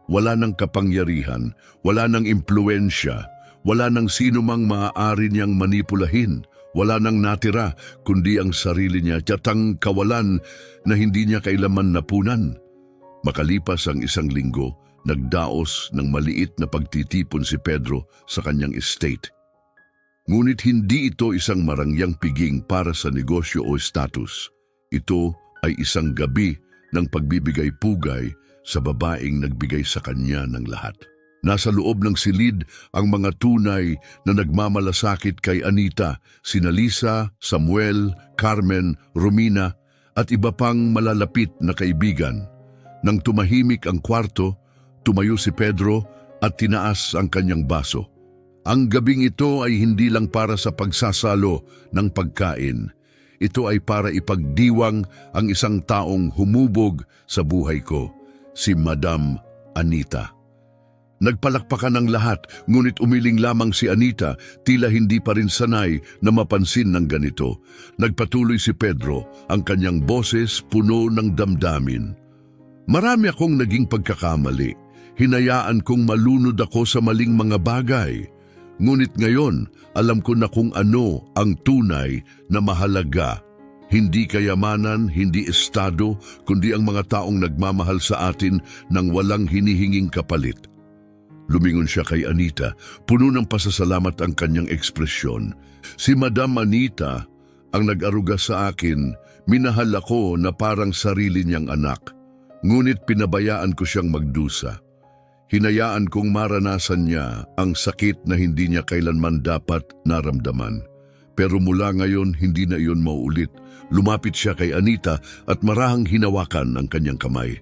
Wala nang kapangyarihan, wala nang impluensya, wala nang sino mang maaari niyang manipulahin, wala nang natira kundi ang sarili niya, tiyatang kawalan na hindi niya kailaman napunan. Makalipas ang isang linggo, nagdaos ng maliit na pagtitipon si Pedro sa kanyang estate. Ngunit hindi ito isang marangyang piging para sa negosyo o status. Ito ay isang gabi ng pagbibigay pugay sa babaeng nagbigay sa kanya ng lahat. Nasa loob ng silid ang mga tunay na nagmamalasakit kay Anita, sina Lisa, Samuel, Carmen, Romina at iba pang malalapit na kaibigan. Nang tumahimik ang kwarto, tumayo si Pedro at tinaas ang kanyang baso. Ang gabing ito ay hindi lang para sa pagsasalo ng pagkain. Ito ay para ipagdiwang ang isang taong humubog sa buhay ko, si Madam Anita. Nagpalakpakan ang lahat, ngunit umiling lamang si Anita, tila hindi pa rin sanay na mapansin ng ganito. Nagpatuloy si Pedro, ang kanyang boses puno ng damdamin. Marami akong naging pagkakamali. Hinayaan kong malunod ako sa maling mga bagay. Ngunit ngayon, alam ko na kung ano ang tunay na mahalaga. Hindi kayamanan, hindi estado, kundi ang mga taong nagmamahal sa atin nang walang hinihinging kapalit. Lumingon siya kay Anita, puno ng pasasalamat ang kanyang ekspresyon. Si Madam Anita ang nag-aruga sa akin, minahal ako na parang sarili niyang anak. Ngunit pinabayaan ko siyang magdusa. Hinayaan kong maranasan niya ang sakit na hindi niya kailanman dapat naramdaman. Pero mula ngayon, hindi na iyon mauulit. Lumapit siya kay Anita at marahang hinawakan ang kanyang kamay.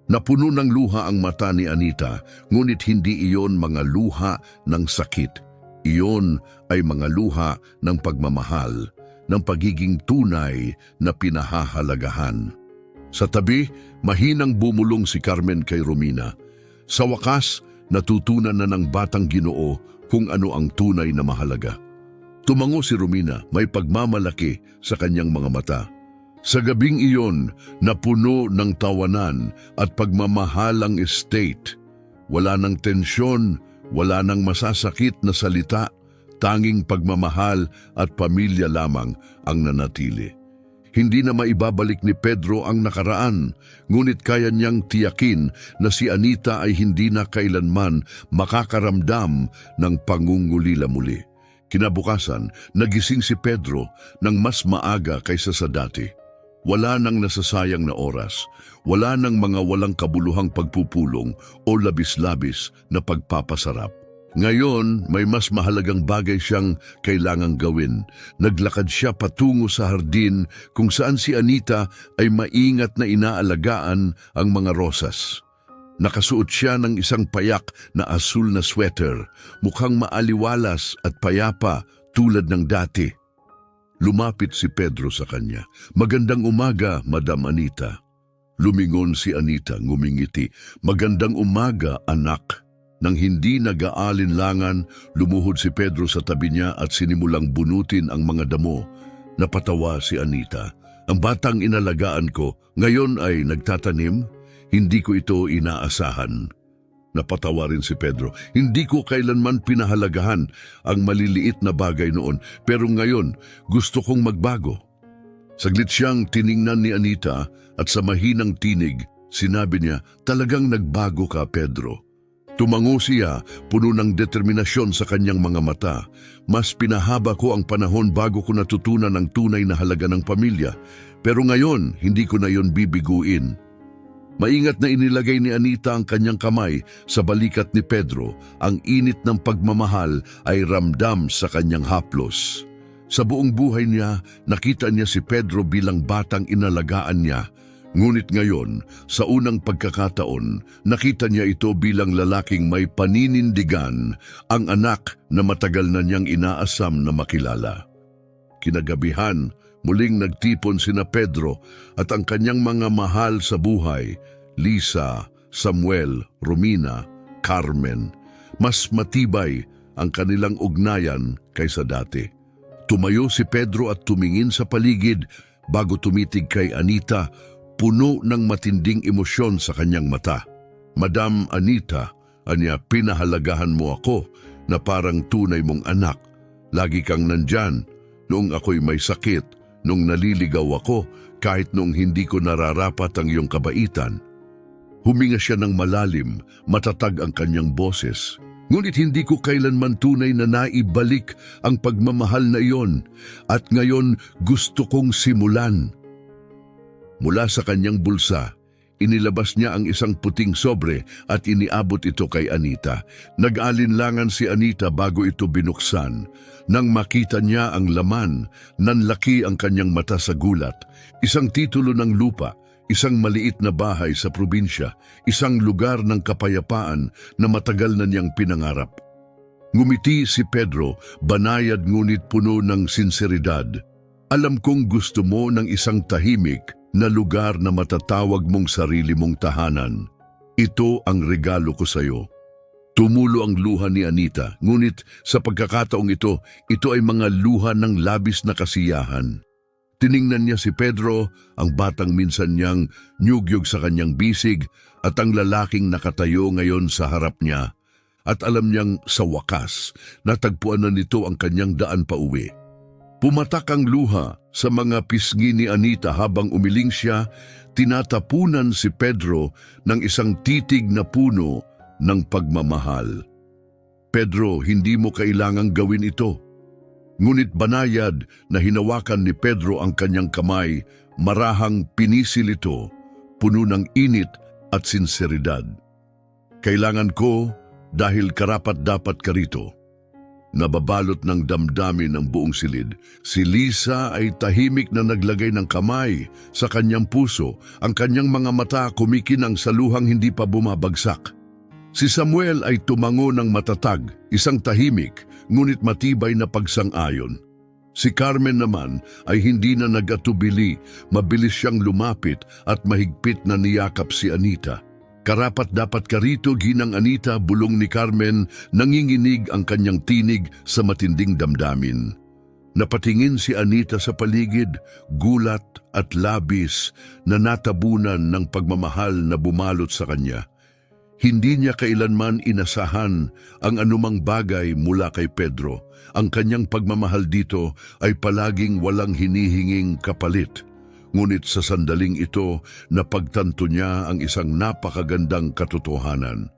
Napuno ng luha ang mata ni Anita, ngunit hindi iyon mga luha ng sakit. Iyon ay mga luha ng pagmamahal, ng pagiging tunay na pinahahalagahan. Sa tabi, mahinang bumulong si Carmen kay Romina. Sa wakas, natutunan na ng batang Ginoo kung ano ang tunay na mahalaga. Tumango si Romina, may pagmamalaki sa kanyang mga mata. Sa gabing iyon, napuno ng tawanan at pagmamahal ang estate. Wala nang tensyon, wala nang masasakit na salita, tanging pagmamahal at pamilya lamang ang nanatili. Hindi na maibabalik ni Pedro ang nakaraan, ngunit kaya niyang tiyakin na si Anita ay hindi na kailanman makakaramdam ng pangungulila muli. Kinabukasan, nagising si Pedro ng mas maaga kaysa sa dati. Wala nang nasasayang na oras, wala nang mga walang kabuluhang pagpupulong o labis-labis na pagpapasarap. Ngayon, may mas mahalagang bagay siyang kailangang gawin. Naglakad siya patungo sa hardin kung saan si Anita ay maingat na inaalagaan ang mga rosas. Nakasuot siya ng isang payak na asul na sweater, mukhang maaliwalas at payapa tulad ng dati. Lumapit si Pedro sa kanya. "Magandang umaga, Madam Anita." Lumingon si Anita, ngumingiti. "Magandang umaga, anak." Nang hindi nag-aalinlangan, lumuhod si Pedro sa tabi niya at sinimulang bunutin ang mga damo. Napatawa si Anita. "Ang batang inalagaan ko, ngayon ay nagtatanim? Hindi ko ito inaasahan." Napatawa rin si Pedro. "Hindi ko kailanman pinahalagahan ang maliliit na bagay noon, pero ngayon gusto kong magbago." Saglit siyang tiningnan ni Anita at sa mahinang tinig, sinabi niya, "Talagang nagbago ka, Pedro." Tumango siya, puno ng determinasyon sa kanyang mga mata. "Mas pinahaba ko ang panahon bago ko natutunan ang tunay na halaga ng pamilya. Pero ngayon, hindi ko na yon bibiguin." Maingat na inilagay ni Anita ang kanyang kamay sa balikat ni Pedro. Ang init ng pagmamahal ay ramdam sa kanyang haplos. Sa buong buhay niya, nakita niya si Pedro bilang batang inalagaan niya. Ngunit ngayon, sa unang pagkakataon, nakita niya ito bilang lalaking may paninindigan, ang anak na matagal na niyang inaasam na makilala. Kinagabihan, muling nagtipon sina Pedro at ang kanyang mga mahal sa buhay, Lisa, Samuel, Romina, Carmen. Mas matibay ang kanilang ugnayan kaysa dati. Tumayo si Pedro at tumingin sa paligid bago tumitig kay Anita, puno ng matinding emosyon sa kanyang mata. "Madam Anita," anya, "pinahalagahan mo ako na parang tunay mong anak. Lagi kang nandyan noong ako'y may sakit, noong naliligaw ako, kahit noong hindi ko nararapat ang iyong kabaitan." Huminga siya ng malalim, matatag ang kanyang boses. "Ngunit hindi ko kailanman tunay na naibalik ang pagmamahal na iyon, at ngayon gusto kong simulan." Mula sa kanyang bulsa, inilabas niya ang isang puting sobre at iniabot ito kay Anita. Nag-alinlangan si Anita bago ito binuksan. Nang makita niya ang laman, nanlaki ang kanyang mata sa gulat. Isang titulo ng lupa, isang maliit na bahay sa probinsya, isang lugar ng kapayapaan na matagal na niyang pinangarap. Ngumiti si Pedro, banayad ngunit puno ng sinseridad. "Alam kong gusto mo ng isang tahimik na lugar na matatawag mong sarili mong tahanan. Ito ang regalo ko sa iyo." Tumulo ang luha ni Anita, ngunit sa pagkakataong ito ay mga luha ng labis na kasiyahan. Tiningnan niya si Pedro, ang batang minsan niyang nyugyog sa kanyang bisig, at ang lalaking nakatayo ngayon sa harap niya. At alam niyang sa wakas, natagpuan na nito ang kanyang daan pauwi. Pumatak ang luha sa mga pisngi ni Anita habang umiling siya, tinatapunan si Pedro ng isang titig na puno ng pagmamahal. "Pedro, hindi mo kailangang gawin ito." Ngunit banayad na hinawakan ni Pedro ang kanyang kamay, marahang pinisil ito, puno ng init at sinseridad. "Kailangan ko dahil karapat-dapat ka rito." Nababalot ng damdamin ng buong silid, si Lisa ay tahimik na naglagay ng kamay sa kanyang puso, ang kanyang mga mata kumikinang sa luhang hindi pa bumabagsak. Si Samuel ay tumango ng matatag, isang tahimik, ngunit matibay na pagsang-ayon. Si Carmen naman ay hindi na nag-atubili, mabilis siyang lumapit at mahigpit na niyakap si Anita. "Karapat dapat ka rito, ginang Anita," bulong ni Carmen, nanginginig ang kanyang tinig sa matinding damdamin. Napatingin si Anita sa paligid, gulat at labis na natabunan ng pagmamahal na bumalot sa kanya. Hindi niya kailanman inasahan ang anumang bagay mula kay Pedro. Ang kanyang pagmamahal dito ay palaging walang hinihinging kapalit. Ngunit sa sandaling ito, napagtanto niya ang isang napakagandang katotohanan.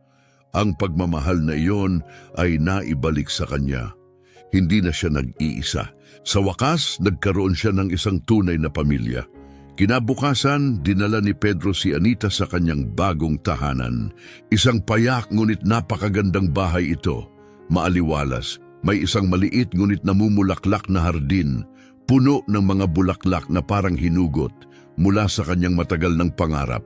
Ang pagmamahal na iyon ay naibalik sa kanya. Hindi na siya nag-iisa. Sa wakas, nagkaroon siya ng isang tunay na pamilya. Kinabukasan, dinala ni Pedro si Anita sa kanyang bagong tahanan. Isang payak ngunit napakagandang bahay ito. Maaliwalas, may isang maliit ngunit namumulaklak na hardin, puno ng mga bulaklak na parang hinugot mula sa kanyang matagal ng pangarap.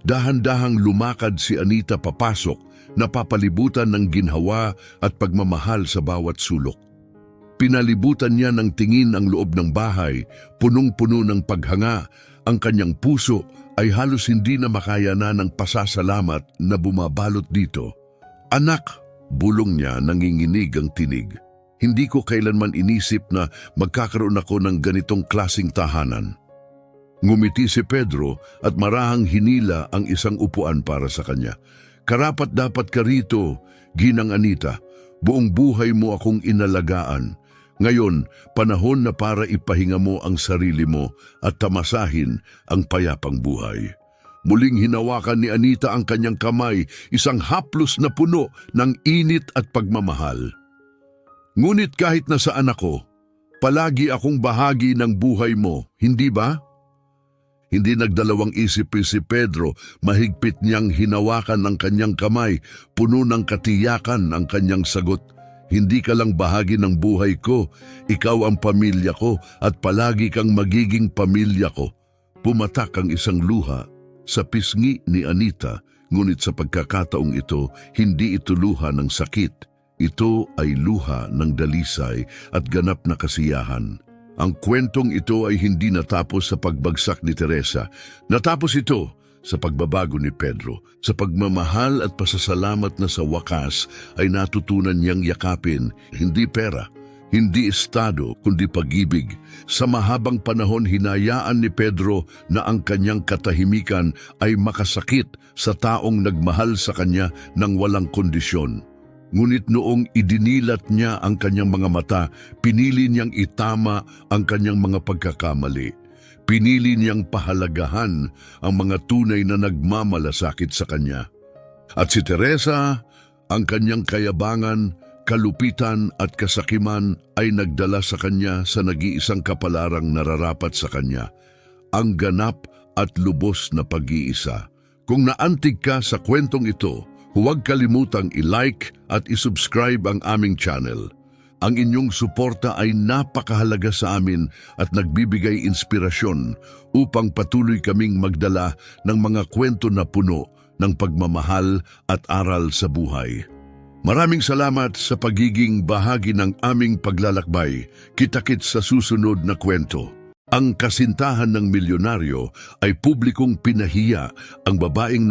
Dahan-dahang lumakad si Anita papasok, napapalibutan ng ginhawa at pagmamahal sa bawat sulok. Pinalibutan niya ng tingin ang loob ng bahay, punong-puno ng paghanga. Ang kanyang puso ay halos hindi na makaya na ng pasasalamat na bumabalot dito. Anak, bulong niya, nanginginig ang tinig. Hindi ko kailanman inisip na magkakaroon ako ng ganitong klasing tahanan. Ngumiti si Pedro at marahang hinila ang isang upuan para sa kanya. Karapat dapat ka rito, ginang Anita. Buong buhay mo akong inalagaan. Ngayon, panahon na para ipahinga mo ang sarili mo at tamasahin ang payapang buhay. Muling hinawakan ni Anita ang kanyang kamay, isang haplos na puno ng init at pagmamahal. Ngunit kahit nasaan ako, palagi akong bahagi ng buhay mo, hindi ba? Hindi nagdalawang isip si Pedro, mahigpit niyang hinawakan ang kanyang kamay, puno ng katiyakan ang kanyang sagot. Hindi ka lang bahagi ng buhay ko, ikaw ang pamilya ko at palagi kang magiging pamilya ko. Pumatak ang isang luha sa pisngi ni Anita, ngunit sa pagkakataong ito, hindi ito luha ng sakit. Ito ay luha ng dalisay at ganap na kasiyahan. Ang kwentong ito ay hindi natapos sa pagbagsak ni Teresa. Natapos ito sa pagbabago ni Pedro, sa pagmamahal at pasasalamat na sa wakas ay natutunan niyang yakapin, hindi pera, hindi estado, kundi pag-ibig. Sa mahabang panahon hinayaan ni Pedro na ang kanyang katahimikan ay makasakit sa taong nagmahal sa kanya ng walang kondisyon. Ngunit noong idinilat niya ang kanyang mga mata, pinili niyang itama ang kanyang mga pagkakamali. Pinili niyang pahalagahan ang mga tunay na nagmamalasakit sa kanya. At si Teresa, ang kanyang kayabangan, kalupitan at kasakiman ay nagdala sa kanya sa nag-iisang kapalarang nararapat sa kanya, ang ganap at lubos na pag-iisa. Kung naantig ka sa kwentong ito, huwag kalimutang i-like at i-subscribe ang aming channel. Ang inyong suporta ay napakahalaga sa amin at nagbibigay inspirasyon upang patuloy kaming magdala ng mga kwento na puno ng pagmamahal at aral sa buhay. Maraming salamat sa pagiging bahagi ng aming paglalakbay. Kita-kits sa susunod na kwento. Ang kasintahan ng milyonaryo ay publikong pinahiya ang babaeng